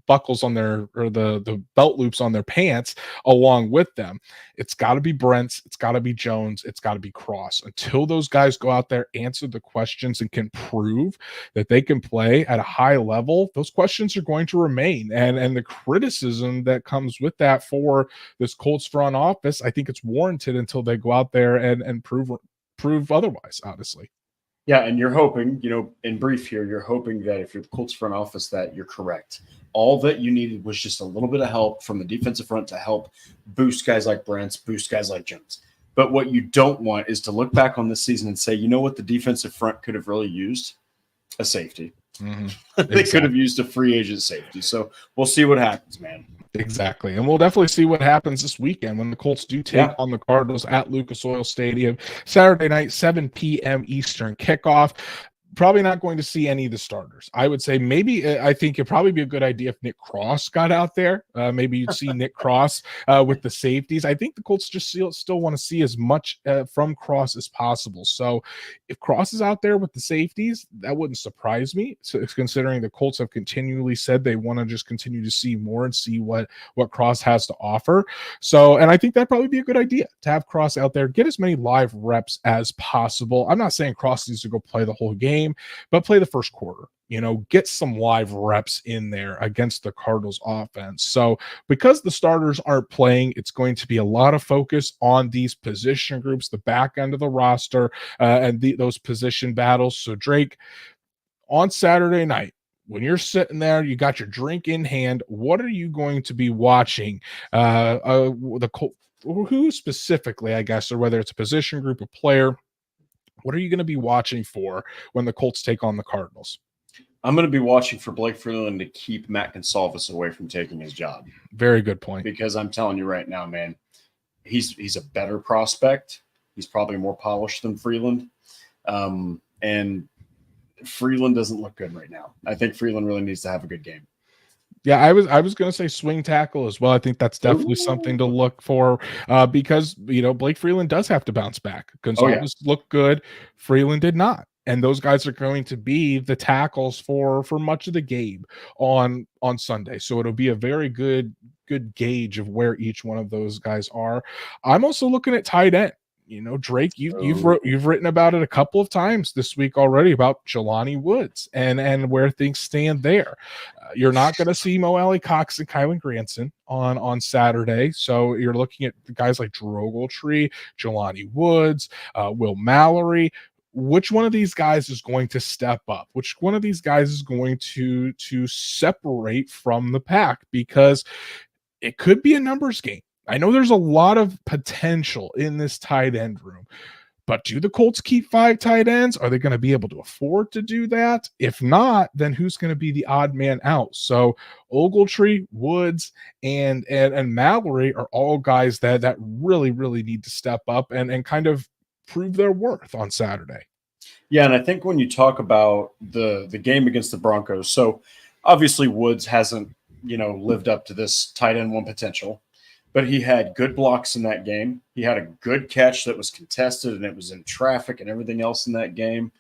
buckles on their, or the belt loops on their pants along with them. It's got to be Brents, it's got to be Jones, it's got to be Cross. Until those guys go out there, answer the questions, and can prove that they can play at a high level, those questions are going to remain. And the criticism that comes with that for this Colts front office, I think it's warranted until they go out there and prove otherwise, honestly. Yeah, and you're hoping, in brief here, you're hoping that if you're the Colts front office that you're correct. All that you needed was just a little bit of help from the defensive front to help boost guys like Brents, boost guys like Jones. But what you don't want is to look back on this season and say, you know what the defensive front could have really used? A safety. Mm-hmm. They could have used a free agent safety. So we'll see what happens, man. Exactly. And we'll definitely see what happens this weekend when the Colts do take on the Cardinals at Lucas Oil Stadium. Saturday night, 7 p.m. Eastern kickoff. Probably not going to see any of the starters. I would say I think it'd probably be a good idea if Nick Cross got out there. Maybe you'd see Nick Cross with the safeties. I think the Colts just still want to see as much from Cross as possible. So if Cross is out there with the safeties, that wouldn't surprise me. So considering the Colts have continually said they want to just continue to see more and see what Cross has to offer. So, and I think that'd probably be a good idea to have Cross out there, get as many live reps as possible. I'm not saying Cross needs to go play the whole game, but play the first quarter, get some live reps in there against the Cardinals offense. So because the starters aren't playing, it's going to be a lot of focus on these position groups, the back end of the roster, and those position battles. So Drake, on Saturday night, when you're sitting there, you got your drink in hand, what are you going to be watching? Who specifically, I guess, or whether it's a position group, a player, what are you going to be watching for when the Colts take on the Cardinals? I'm going to be watching for Blake Freeland to keep Matt Gonsalves away from taking his job. Very good point. Because I'm telling you right now, man, he's a better prospect. He's probably more polished than Freeland. And Freeland doesn't look good right now. I think Freeland really needs to have a good game. Yeah, I was going to say swing tackle as well. I think that's definitely something to look for because, Blake Freeland does have to bounce back. Gonsalves looked good. Freeland did not. And those guys are going to be the tackles for much of the game on Sunday. So it'll be a very good gauge of where each one of those guys are. I'm also looking at tight end. Drake, you've written about it a couple of times this week already about Jelani Woods and where things stand there. You're not going to see Mo Alley Cox and Kylan Granson on Saturday. So you're looking at guys like Drew Ogletree, Jelani Woods, Will Mallory. Which one of these guys is going to step up? Which one of these guys is going to separate from the pack? Because it could be a numbers game. I know there's a lot of potential in this tight end room, but do the Colts keep 5 tight ends? Are they going to be able to afford to do that? If not, then who's going to be the odd man out? So Ogletree, Woods, and Mallory are all guys that really, really need to step up and kind of prove their worth on Saturday. Yeah, and I think when you talk about the game against the Broncos, so obviously Woods hasn't, lived up to this tight end one potential. but he had good blocks in that game. He had a good catch that was contested, and it was in traffic and everything else in that game.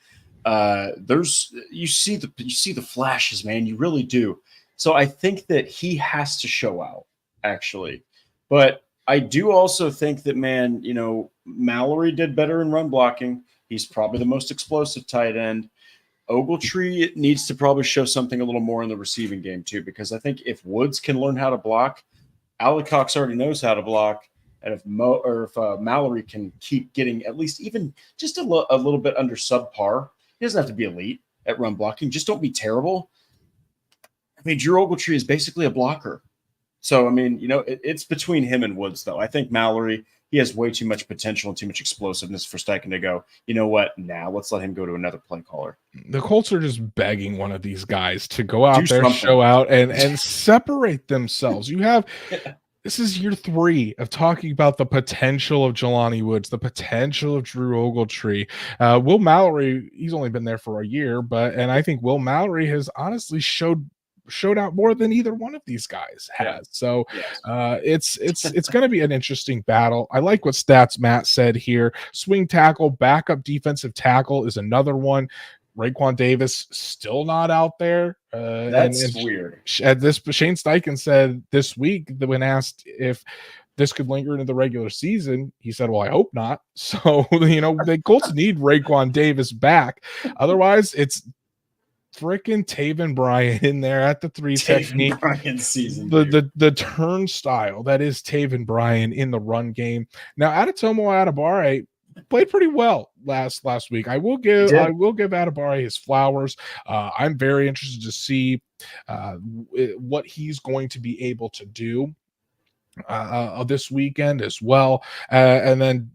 You see the flashes, man. You really do. So I think that he has to show out, actually. But I do also think that, man, Mallory did better in run blocking. He's probably the most explosive tight end. Ogletree needs to probably show something a little more in the receiving game too, because I think if Woods can learn how to block, Allie Cox already knows how to block. And if Mallory can keep getting at least even just a little bit under subpar, he doesn't have to be elite at run blocking. Just don't be terrible. I mean, Drew Ogletree is basically a blocker. So, I mean, it's between him and Woods, though. I think Mallory, he has way too much potential and too much explosiveness for Steichen to go, you know what, now let's let him go to another play caller. The Colts are just begging one of these guys to go out there, show out, and separate themselves. This is year 3 of talking about the potential of Jelani Woods, the potential of Drew Ogletree. Will Mallory, he's only been there for a year, and I think Will Mallory has honestly showed out more than either one of these guys has. Yeah. So it's going to be an interesting battle. I like what Stats Matt said here. Swing tackle, backup defensive tackle is another one. Raekwon Davis still not out there. That's weird. Shane Steichen said this week that when asked if this could linger into the regular season, he said, well, I hope not. So, the Colts need Raekwon Davis back. Otherwise, it's freaking Taven Bryan in there at the 3 technique. Season, the turnstile that is Taven Bryan in the run game. Now, Adetomo Adebawore played pretty well last week. I will give Adebawore his flowers. I'm very interested to see what he's going to be able to do this weekend as well. And then,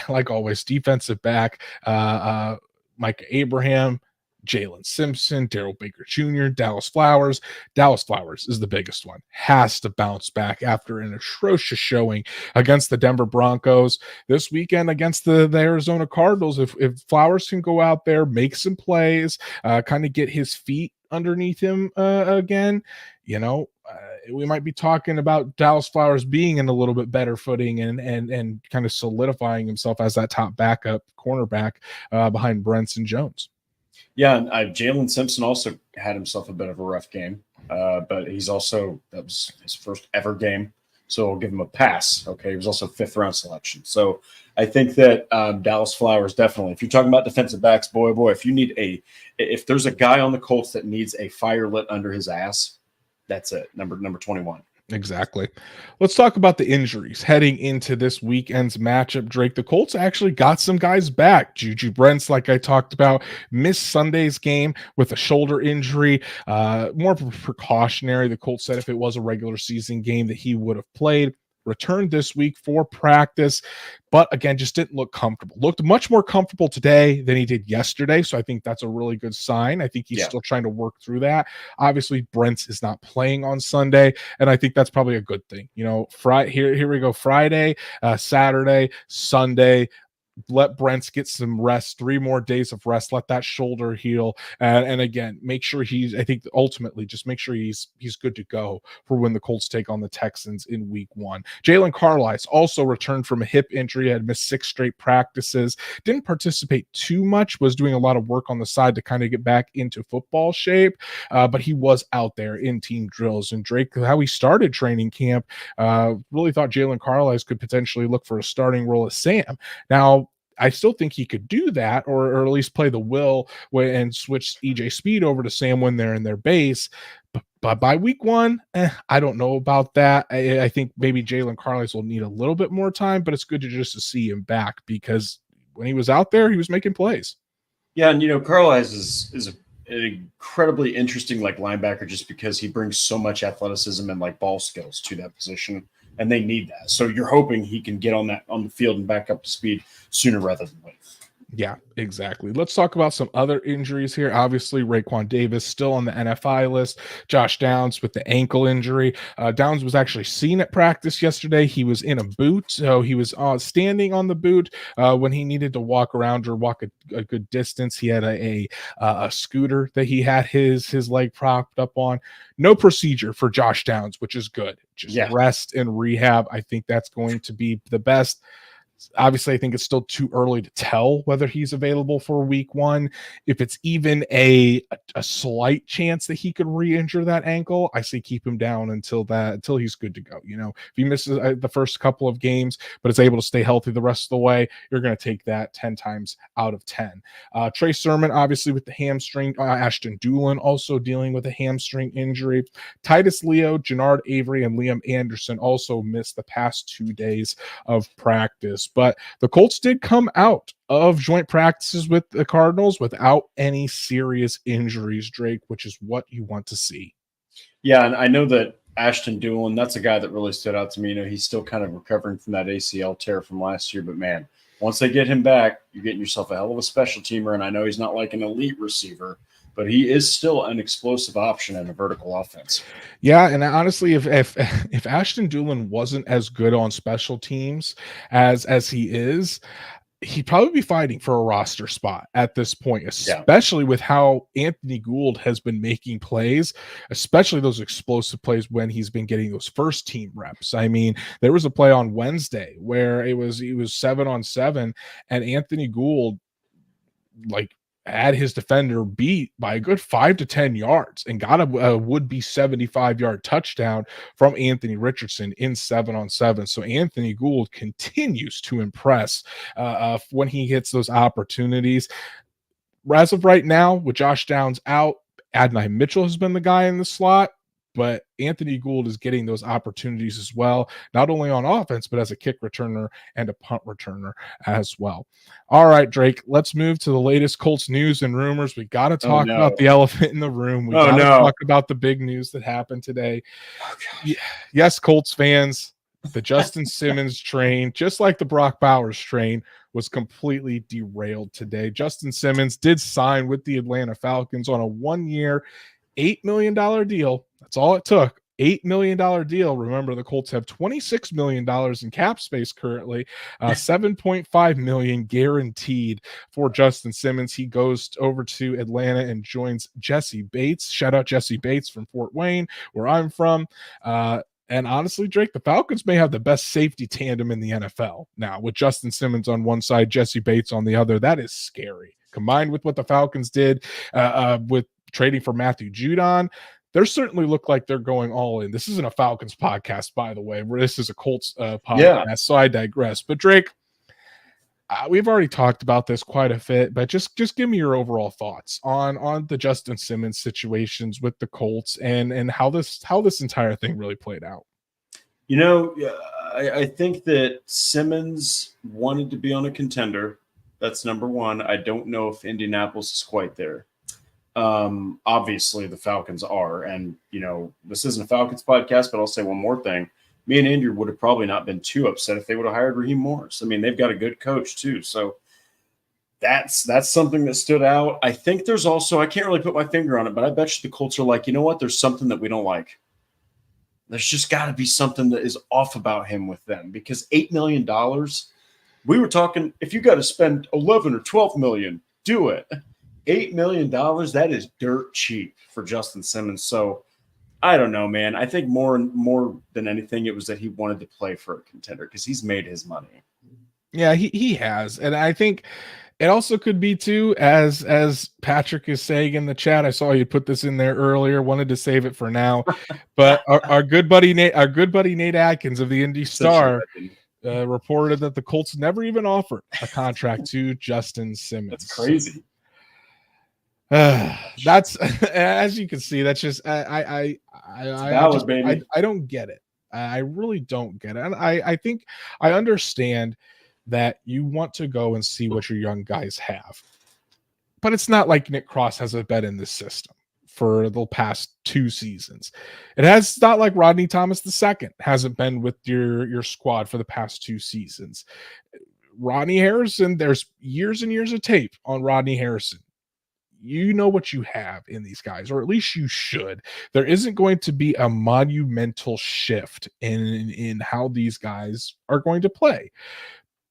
like always, defensive back Micah Abraham, Jalen Simpson, Daryl Baker Jr., Dallas Flowers. Dallas Flowers is the biggest one. Has to bounce back after an atrocious showing against the Denver Broncos this weekend against the Arizona Cardinals. If Flowers can go out there, make some plays, kind of get his feet underneath him again, we might be talking about Dallas Flowers being in a little bit better footing and kind of solidifying himself as that top backup cornerback behind Brenton Jones. Yeah, and Jalen Simpson also had himself a bit of a rough game, but that was his first ever game, so I'll give him a pass. Okay, he was also 5th round selection. So I think that Dallas Flowers definitely, if you're talking about defensive backs, boy, if there's a guy on the Colts that needs a fire lit under his ass, that's it, number 21. Exactly. Let's talk about the injuries heading into this weekend's matchup, Drake. The Colts actually got some guys back. Juju Brents, like I talked about, missed Sunday's game with a shoulder injury. More precautionary. The Colts said if it was a regular season game that he would have played. Returned this week for practice, but again, just didn't look comfortable. Looked much more comfortable today than he did yesterday, so I think that's a really good sign. I think he's still trying to work through that. Obviously, Brents is not playing on Sunday, and I think that's probably a good thing. Here we go, Friday, Saturday, Sunday. Let Brents get some rest, 3 more days of rest, let that shoulder heal. And again, make sure ultimately just make sure he's good to go for when the Colts take on the Texans in week 1. Jalen Carlisle also returned from a hip injury, had missed 6 straight practices, didn't participate too much, was doing a lot of work on the side to kind of get back into football shape. But he was out there in team drills. And Drake, how he started training camp, really thought Jalen Carlisle could potentially look for a starting role as Sam. Now, I still think he could do that, or at least play the will and switch EJ Speed over to Sam when they're in their base. But by week 1, I don't know about that. I think maybe Jalen Carlisle will need a little bit more time, but it's good to see him back because when he was out there, he was making plays. Yeah, and Carlisle is an incredibly interesting linebacker just because he brings so much athleticism and ball skills to that position. And they need that. So you're hoping he can get on the field and back up to speed sooner rather than later. Yeah, exactly. Let's talk about some other injuries here. Obviously, Raekwon Davis still on the NFI list. Josh Downs with the ankle injury. Downs was actually seen at practice yesterday. He was in a boot, so he was standing on the boot when he needed to walk around or walk a good distance. He had a scooter that he had his leg propped up on. No procedure for Josh Downs, which is good. Just rest and rehab. I think that's going to be the best. Obviously, I think it's still too early to tell whether he's available for week one. If it's even a slight chance that he could re-injure that ankle, I say keep him down until he's good to go. If he misses the first couple of games, but is able to stay healthy the rest of the way, you're going to take that 10 times out of 10. Trey Sermon, obviously with the hamstring. Ashton Doolin also dealing with a hamstring injury. Titus Leo, Jannard Avery, and Liam Anderson also missed the past 2 days of practice. But the Colts did come out of joint practices with the Cardinals without any serious injuries, Drake, which is what you want to see. Yeah, and I know that Ashton Doolin, that's a guy that really stood out to me. He's still kind of recovering from that ACL tear from last year, but man, once they get him back, you're getting yourself a hell of a special teamer. And I know he's not like an elite receiver, but he is still an explosive option in a vertical offense. Yeah, and honestly, if Ashton Doolin wasn't as good on special teams as he is, he'd probably be fighting for a roster spot at this point, especially with how Anthony Gould has been making plays, especially those explosive plays when he's been getting those first team reps. I mean, there was a play on Wednesday where it was 7-on-7, and Anthony Gould had his defender beat by a good 5 to 10 yards and got a would-be 75-yard touchdown from Anthony Richardson in 7-on-7. So Anthony Gould continues to impress when he hits those opportunities. As of right now, with Josh Downs out, Adonai Mitchell has been the guy in the slot, but Anthony Gould is getting those opportunities as well, not only on offense, but as a kick returner and a punt returner as well. All right, Drake, let's move to the latest Colts news and rumors. We got to talk about the elephant in the room. We got to talk about the big news that happened today. Yes, Colts fans, the Justin Simmons train, just like the Brock Bowers train, was completely derailed today. Justin Simmons did sign with the Atlanta Falcons on a 1-year, $8 million deal. That's all it took. $8 million deal. Remember, the Colts have $26 million in cap space currently, $7.5 million guaranteed for Justin Simmons. He goes over to Atlanta and joins Jesse Bates. Shout out Jesse Bates from Fort Wayne, where I'm from. And honestly, Drake, the Falcons may have the best safety tandem in the NFL now, with Justin Simmons on one side, Jesse Bates on the other. That is scary. Combined with what the Falcons did with trading for Matthew Judon, they certainly look like they're going all in. This isn't a Falcons podcast, by the way. This is a Colts podcast, so I digress. But Drake, we've already talked about this quite a bit, but just give me your overall thoughts on the Justin Simmons situations with the Colts and how this entire thing really played out. I think that Simmons wanted to be on a contender. That's number one. I don't know if Indianapolis is quite there. Obviously the Falcons are, and this isn't a Falcons podcast, but I'll say one more thing. Me and Andrew would have probably not been too upset if they would have hired Raheem Morris. I mean, they've got a good coach too. So that's something that stood out. I think there's also, I can't really put my finger on it, but I bet you the Colts are like, you know what? There's something that we don't like. There's just got to be something that is off about him with them, because $8 million, we were talking, if you got to spend 11 or 12 million, do it. $8 million, that is dirt cheap for Justin Simmons. So I don't know, man. I think more than anything, it was that he wanted to play for a contender because he's made his money. Yeah, he has. And I think it also could be too, as Patrick is saying in the chat, I saw you put this in there earlier, wanted to save it for now. But our good buddy Nate Atkins of the Indy Star reported that the Colts never even offered a contract to Justin Simmons. That's crazy. That's, as you can see, that's just I don't get it. I really don't get it. And I think I understand that you want to go and see what your young guys have, but it's not like Nick Cross hasn't been in this system for the past 2 seasons. It's not like Rodney Thomas II hasn't been with your squad for the past 2 seasons. Rodney Harrison, there's years and years of tape on Rodney Harrison. You know what you have in these guys, or at least you should. There isn't going to be a monumental shift in how these guys are going to play.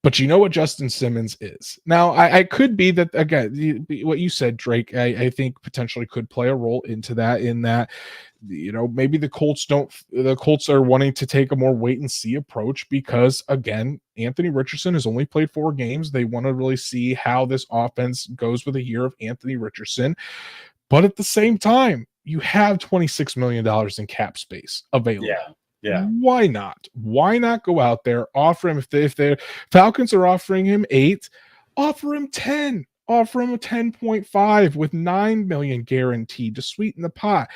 But you know what Justin Simmons is. Now, I could be that, again, what you said, Drake, I think potentially could play a role into that, in that, maybe the Colts are wanting to take a more wait and see approach because, again, Anthony Richardson has only played 4 games. They want to really see how this offense goes with a year of Anthony Richardson. But at the same time, you have $26 million in cap space available. Yeah. Why not? Why not go out there, offer him, if the Falcons are offering him 8, offer him 10, offer him a 10.5 with $9 million guaranteed to sweeten the pot.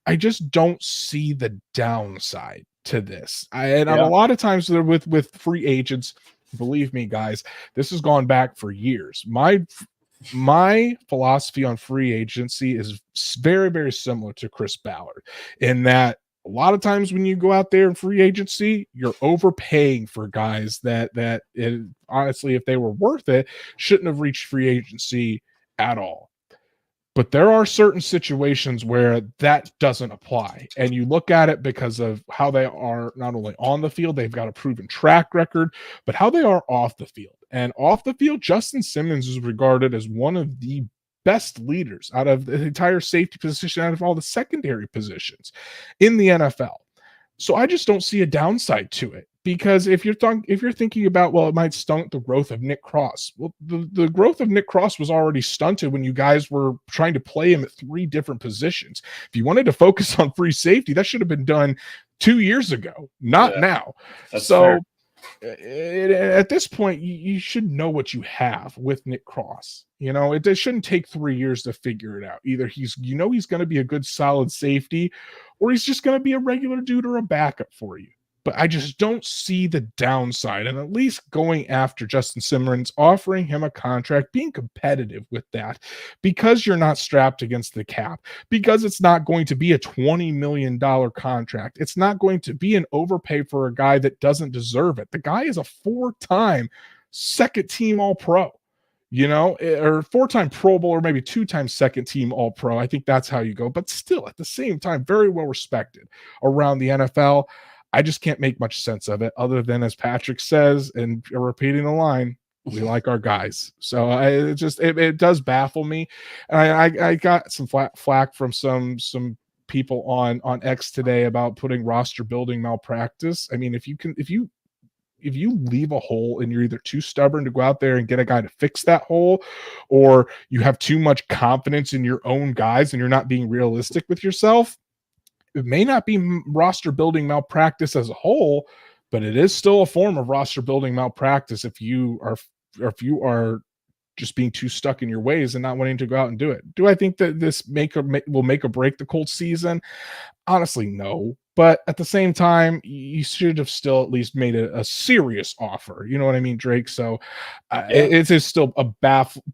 I just don't see the downside to this. I'm a lot of times with free agents, believe me, guys, this has gone back for years. My philosophy on free agency is very, very similar to Chris Ballard, in that a lot of times when you go out there in free agency, you're overpaying for guys that honestly, if they were worth it, shouldn't have reached free agency at all. But there are certain situations where that doesn't apply. And you look at it because of how they are not only on the field, they've got a proven track record, but how they are off the field. And off the field, Justin Simmons is regarded as one of the best leaders out of the entire safety position, out of all the secondary positions in the NFL. So I just don't see a downside to it, because if you're thinking about, well, it might stunt the growth of Nick Cross. Well, the growth of Nick Cross was already stunted when you guys were trying to play him at 3 different positions. If you wanted to focus on free safety, that should have been done 2 years ago, not now. That's so fair. At this point, you should know what you have with Nick Cross. It shouldn't take 3 years to figure it out. Either he's going to be a good solid safety, or he's just going to be a regular dude or a backup for you. But I just don't see the downside. And at least going after Justin Simmons, offering him a contract, being competitive with that, because you're not strapped against the cap, because it's not going to be a $20 million contract. It's not going to be an overpay for a guy that doesn't deserve it. The guy is a 4-time second team All-Pro. Or 4-time Pro Bowl, or maybe 2-time second team All-Pro. I think that's how you go. But still, at the same time, very well respected around the NFL. I just can't make much sense of it, other than, as Patrick says, and repeating the line, we like our guys. So it does baffle me. And I got some flack from some people on X today about putting roster building malpractice. I mean, if you leave a hole and you're either too stubborn to go out there and get a guy to fix that hole, or you have too much confidence in your own guys and you're not being realistic with yourself, it may not be roster building malpractice as a whole, but it is still a form of roster building malpractice if you are just being too stuck in your ways and not wanting to go out and do it. Do I think that this will make or break the Colts season? Honestly, no. But at the same time, you should have still at least made a serious offer. You know what I mean, Drake? So it is still a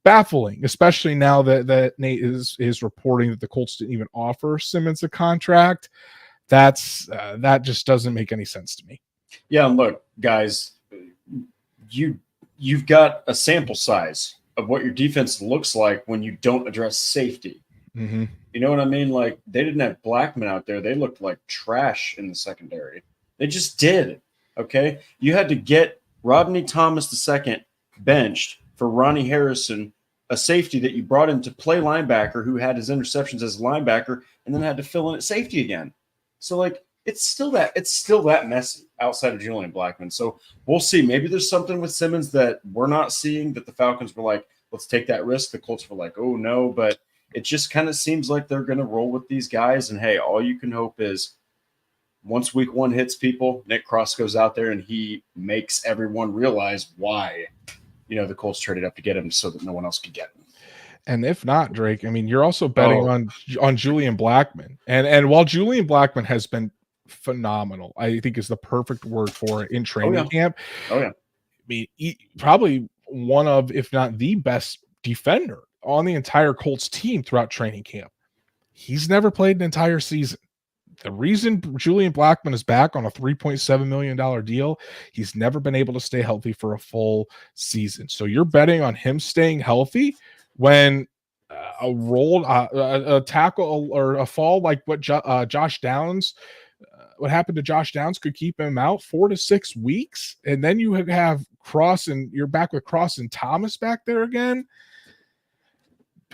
baffling, especially now that Nate is reporting that the Colts didn't even offer Simmons a contract. That just doesn't make any sense to me. Yeah, and look, guys, you've got a sample size of what your defense looks like when you don't address safety. Mm-hmm. You know what I mean? Like, they didn't have Blackman out there. They looked like trash in the secondary. They just did. Okay? You had to get Rodney Thomas II benched for Ronnie Harrison, a safety that you brought in to play linebacker, who had his interceptions as linebacker, and then had to fill in at safety again. So, like, it's still that messy outside of Julian Blackman. So we'll see. Maybe there's something with Simmons that we're not seeing, that the Falcons were like, let's take that risk. The Colts were like, oh no, but it just kind of seems like they're going to roll with these guys. And hey, all you can hope is once week 1 hits people, Nick Cross goes out there and he makes everyone realize why, the Colts traded up to get him so that no one else could get him. And if not, Drake, I mean, you're also betting on Julian Blackman. And while Julian Blackman has been phenomenal, I think is the perfect word for it in training camp. Oh, yeah. I mean, probably one of, if not the best defender on the entire Colts team throughout training camp. He's never played an entire season. the reason Julian Blackmon is back on a $3.7 million deal, he's never been able to stay healthy for a full season. So you're betting on him staying healthy when a tackle or a fall like what Josh Downs, what happened to Josh Downs could keep him out 4 to 6 weeks. And then you have Cross, and you're back with Cross and Thomas back there again.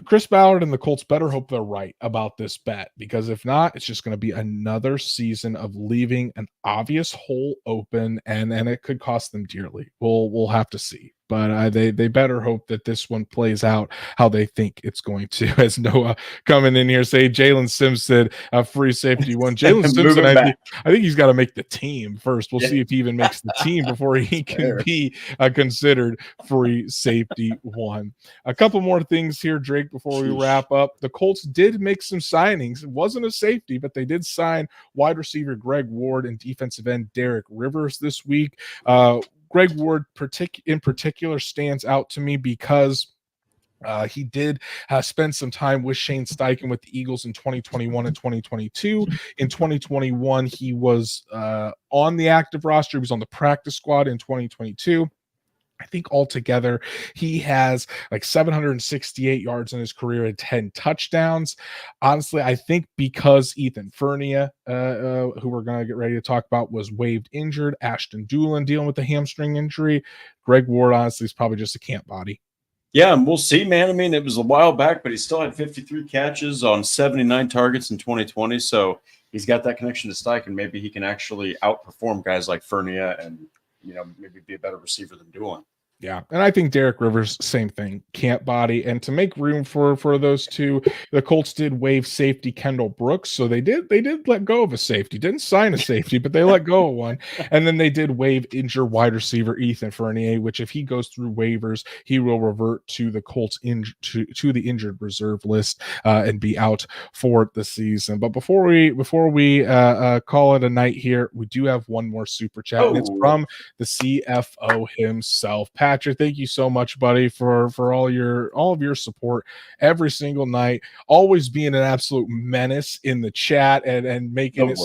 Chris Ballard and the Colts better hope they're right about this bet, because if not, it's just going to be another season of leaving an obvious hole open, and it could cost them dearly. We'll have to see. But they better hope that this one plays out how they think it's going to. As Noah coming in here say Jalen Simpson, a free safety one. Jalen Simpson, I think he's got to make the team first. We'll see if he even makes the team before he can be considered free safety one. A couple more things here, Drake, before we wrap up. The Colts did make some signings. It wasn't a safety, but they did sign wide receiver Greg Ward and defensive end Derek Rivers this week. Greg Ward in particular stands out to me because he did spend some time with Shane Steichen with the Eagles in 2021 and 2022. In 2021, he was on the active roster. He was on the practice squad in 2022. I think altogether he has like 768 yards in his career and 10 touchdowns. Honestly, I think because Ethan Fernia, who we're going to get ready to talk about, was waived injured, Ashton Doolin dealing with a hamstring injury, Greg Ward honestly is probably just a camp body. Yeah, and we'll see, man. I mean, it was a while back, but he still had 53 catches on 79 targets in 2020. So he's got that connection to Steichen. Maybe he can actually outperform guys like Fernia and, maybe be a better receiver than Doolin. Yeah, and I think Derek Rivers, same thing, camp body. And to make room for those two, the Colts did waive safety Kendall Brooks. So they did let go of a safety. Didn't sign a safety, but they let go of one. And then they did waive injured wide receiver Ethan Fernier, which if he goes through waivers, he will revert to the Colts to the injured reserve list and be out for the season. But before we call it a night here, we do have one more super chat, and it's from the CFO himself. Patrick, thank you so much, buddy, for all of your support every single night, always being an absolute menace in the chat and making it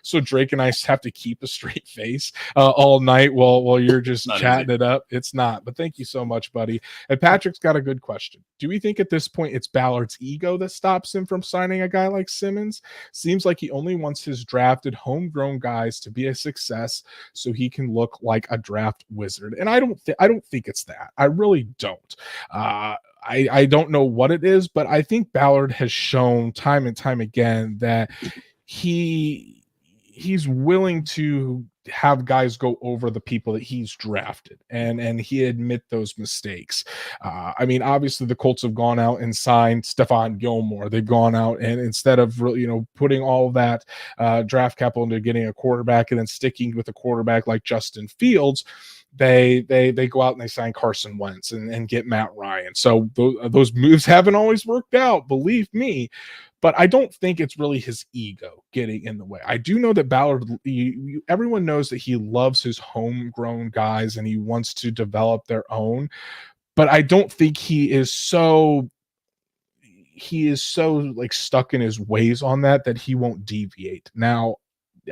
so Drake and I have to keep a straight face all night while you're just chatting easy. It up. It's not, but thank you so much, buddy. And Patrick's got a good question. Do we think at this point it's Ballard's ego that stops him from signing a guy like Simmons? Seems like he only wants his drafted homegrown guys to be a success so he can look like a draft wizard. And I don't think it's that. I really don't. I don't know what it is, but I think Ballard has shown time and time again that he's willing to have guys go over the people that he's drafted and he admit those mistakes. I mean, obviously the Colts have gone out and signed Stephon Gilmore. They've gone out and instead of putting all that draft capital into getting a quarterback and then sticking with a quarterback like Justin Fields, they go out and they sign Carson Wentz and get Matt Ryan. So those moves haven't always worked out, believe me. But I don't think it's really his ego getting in the way. I do know that Ballard, everyone knows that he loves his homegrown guys and he wants to develop their own. But I don't think he is so like stuck in his ways on that he won't deviate. Now,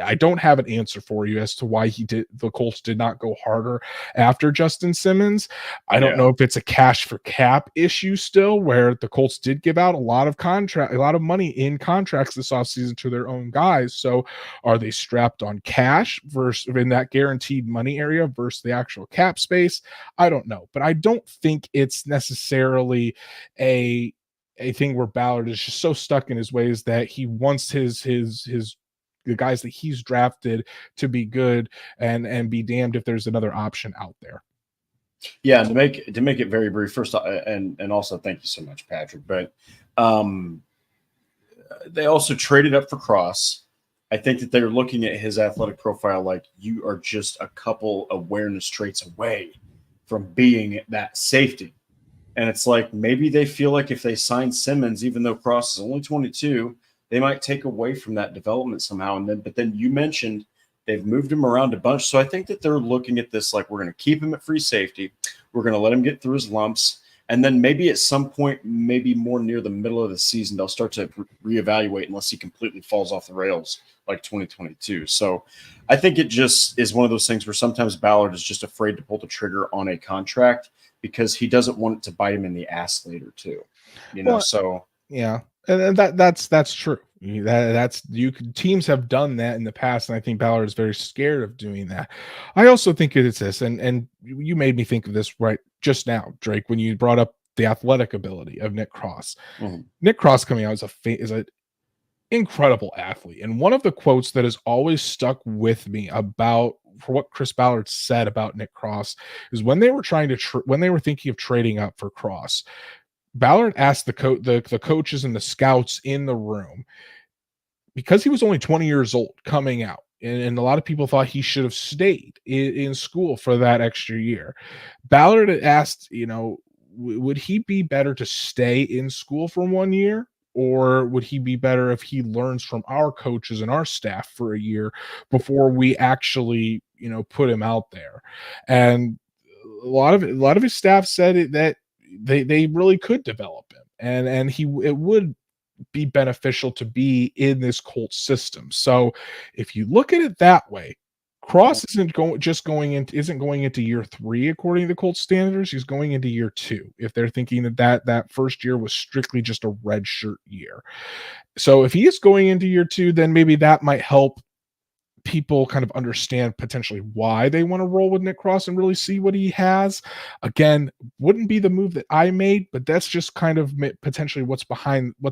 I don't have an answer for you as to why the Colts did not go harder after Justin Simmons. I don't know if it's a cash for cap issue still, where the Colts did give out a lot of money in contracts this offseason to their own guys. So are they strapped on cash versus in that guaranteed money area versus the actual cap space? I don't know, but I don't think it's necessarily a thing where Ballard is just so stuck in his ways that he wants the guys that he's drafted to be good and be damned if there's another option out there. Yeah, to make it very brief, first, and also thank you so much, Patrick. But they also traded up for Cross. I think that they're looking at his athletic profile like you are just a couple awareness traits away from being that safety. And it's like maybe they feel like if they sign Simmons, even though Cross is only 22, they might take away from that development somehow. But then you mentioned they've moved him around a bunch. So I think that they're looking at this like we're going to keep him at free safety. We're going to let him get through his lumps. And then maybe at some point, maybe more near the middle of the season, they'll start to reevaluate unless he completely falls off the rails like 2022. So I think it just is one of those things where sometimes Ballard is just afraid to pull the trigger on a contract because he doesn't want it to bite him in the ass later too. So yeah, and that's true. Teams have done that in the past, and I think Ballard is very scared of doing that. I also think it's this, and you made me think of this right just now, Drake, when you brought up the athletic ability of Nick Cross. Mm-hmm. Nick Cross coming out is an incredible athlete, and one of the quotes that has always stuck with me about for what Chris Ballard said about Nick Cross is when they were when they were thinking of trading up for Cross. Ballard asked the coaches and the scouts in the room, because he was only 20 years old coming out, and a lot of people thought he should have stayed in school for that extra year. Ballard asked, would he be better to stay in school for 1 year, or would he be better if he learns from our coaches and our staff for a year before we actually, put him out there? And a lot of his staff said that they really could develop him, and it would be beneficial to be in this Colts system. So if you look at it that way, Cross isn't going into year 3 according to Colts standards. He's going into year 2 if they're thinking that first year was strictly just a redshirt year. So if he is going into year 2, then maybe that might help people kind of understand potentially why they want to roll with Nick Cross and really see what he has. Again, wouldn't be the move that I made, but that's just kind of potentially what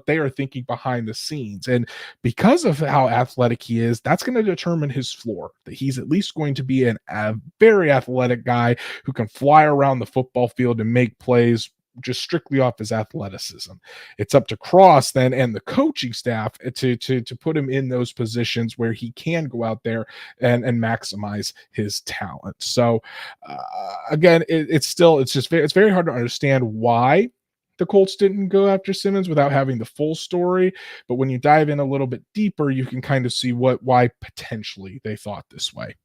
they are thinking behind the scenes. And because of how athletic he is, that's going to determine his floor, that he's at least going to be a very athletic guy who can fly around the football field and make plays just strictly off his athleticism. It's up to Cross then and the coaching staff to put him in those positions where he can go out there and maximize his talent. So again, it's very hard to understand why the Colts didn't go after Simmons without having the full story. But when you dive in a little bit deeper, you can kind of see why potentially they thought this way.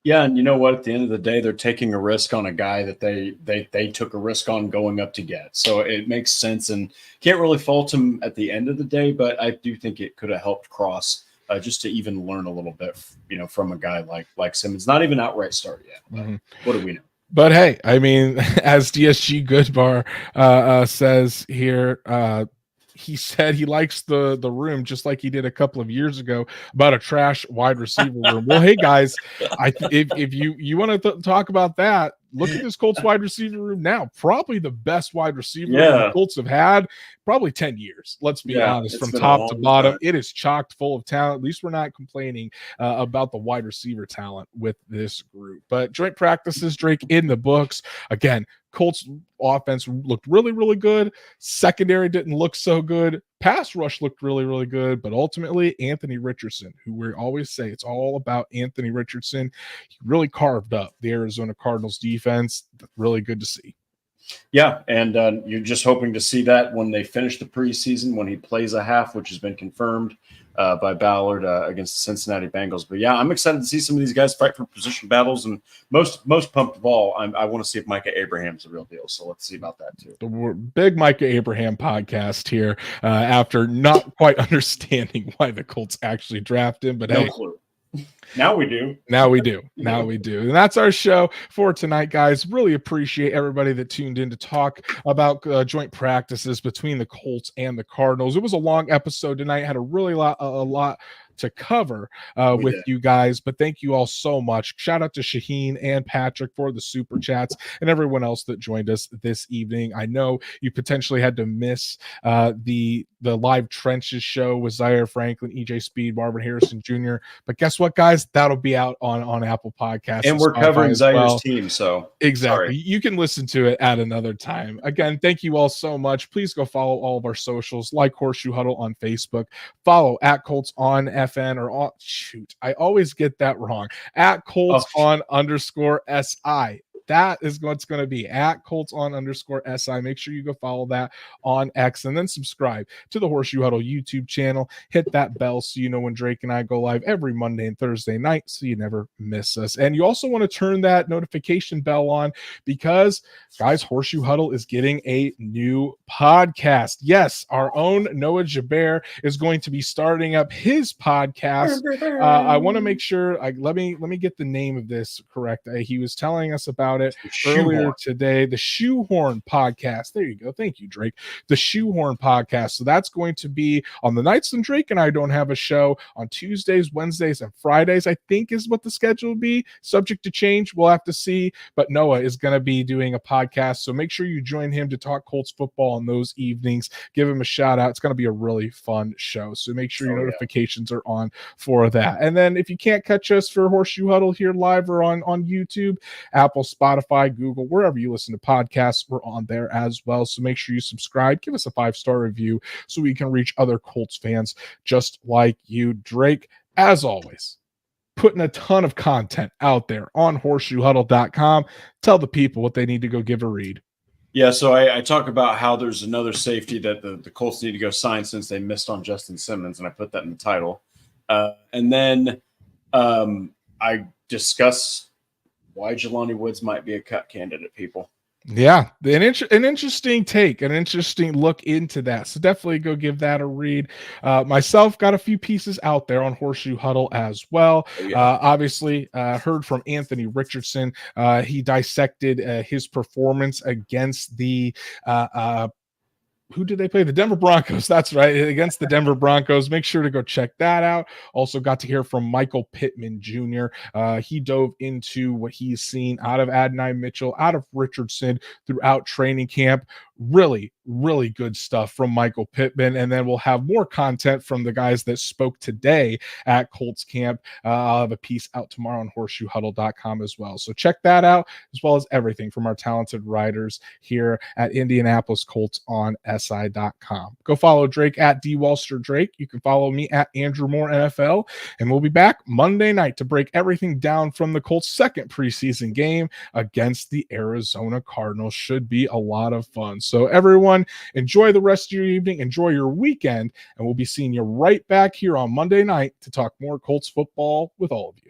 Yeah, and you know what? At the end of the day, they're taking a risk on a guy that they took a risk on going up to get. So it makes sense, and can't really fault him at the end of the day. But I do think it could have helped Cross just to even learn a little bit, from a guy like Simmons. Not even outright start yet. Mm-hmm. What do we know? But hey, I mean, as DSG Goodbar says here. He said he likes the room just like he did a couple of years ago about a trash wide receiver room. Well, hey guys, if you want to talk about that, look at this Colts wide receiver room now. Probably the best wide receiver the Colts have had probably 10 years. Let's be honest, from top to bottom, it is chocked full of talent. At least we're not complaining about the wide receiver talent with this group. But joint practices, Drake, in the books. Again, Colts offense looked really, really good. Secondary didn't look so good. Pass rush looked really, really good. But ultimately, Anthony Richardson, who we always say it's all about Anthony Richardson, he really carved up the Arizona Cardinals defense. Really good to see. Yeah, and you're just hoping to see that when they finish the preseason, when he plays a half, which has been confirmed by Ballard against the Cincinnati Bengals. But yeah, I'm excited to see some of these guys fight for position battles, and most pumped of all, I want to see if Micah Abraham's the real deal. So let's see about that too. The big Micah Abraham podcast here after not quite understanding why the Colts actually drafted him, but no clue. Now we do. And that's our show for tonight, guys. Really appreciate everybody that tuned in to talk about joint practices between the Colts and the Cardinals. It was a long episode tonight. Had a lot to cover with you guys, but thank you all so much. Shout out to Shaheen and Patrick for the super chats and everyone else that joined us this evening. I know you potentially had to miss the live trenches show with Zaire Franklin, EJ Speed, Marvin Harrison Jr. But guess what, guys? That'll be out on Apple Podcasts, and we're covering Zaire's team, so exactly. Sorry. You can listen to it at another time. Again, thank you all so much. Please go follow all of our socials, like Horseshoe Huddle on Facebook, follow at Colts on FN I always get that wrong, at Colts on _SI That is what's going to be at Colts_SI. Make sure you go follow that on X and then subscribe to the Horseshoe Huddle YouTube channel. Hit that bell so you know when Drake and I go live every Monday and Thursday night so you never miss us. And you also want to turn that notification bell on because, guys, Horseshoe Huddle is getting a new podcast. Yes, our own Noah Jabber is going to be starting up his podcast. I want to make sure, let me get the name of this correct. He was telling us about it earlier today. The Shoehorn Podcast. There you go. Thank you, Drake. The Shoehorn Podcast. So that's going to be on the nights when Drake and I don't have a show, on Tuesdays, Wednesdays, and Fridays, I think is what the schedule will be. Subject to change. We'll have to see. But Noah is going to be doing a podcast. So make sure you join him to talk Colts football on those evenings. Give him a shout out. It's going to be a really fun show. So make sure your notifications are on for that. And then if you can't catch us for Horseshoe Huddle here live or on YouTube, Apple, Spotify, Google, wherever you listen to podcasts, we're on there as well. So make sure you subscribe, give us a 5-star review so we can reach other Colts fans just like you. Drake, as always, putting a ton of content out there on horseshoehuddle.com. Tell the people what they need to go give a read. Yeah, so I talk about how there's another safety that the Colts need to go sign since they missed on Justin Simmons, and I put that in the title. And then I discuss why Jelani Woods might be a cut candidate, people. Yeah, an interesting take, an interesting look into that. So definitely go give that a read. Myself got a few pieces out there on Horseshoe Huddle as well. Obviously, heard from Anthony Richardson. He dissected his performance against the who did they play? The Denver Broncos. That's right. Against the Denver Broncos. Make sure to go check that out. Also got to hear from Michael Pittman Jr. He dove into what he's seen out of Adonai Mitchell, out of Richardson throughout training camp. Really, really good stuff from Michael Pittman. And then we'll have more content from the guys that spoke today at Colts camp. I'll have a piece out tomorrow on horseshoehuddle.com as well. So check that out, as well as everything from our talented writers here at Indianapolis Colts on SI.com. Go follow Drake at DWalsterDrake. You can follow me at Andrew Moore NFL. And we'll be back Monday night to break everything down from the Colts' second preseason game against the Arizona Cardinals. Should be a lot of fun. So everyone, enjoy the rest of your evening, enjoy your weekend, and we'll be seeing you right back here on Monday night to talk more Colts football with all of you.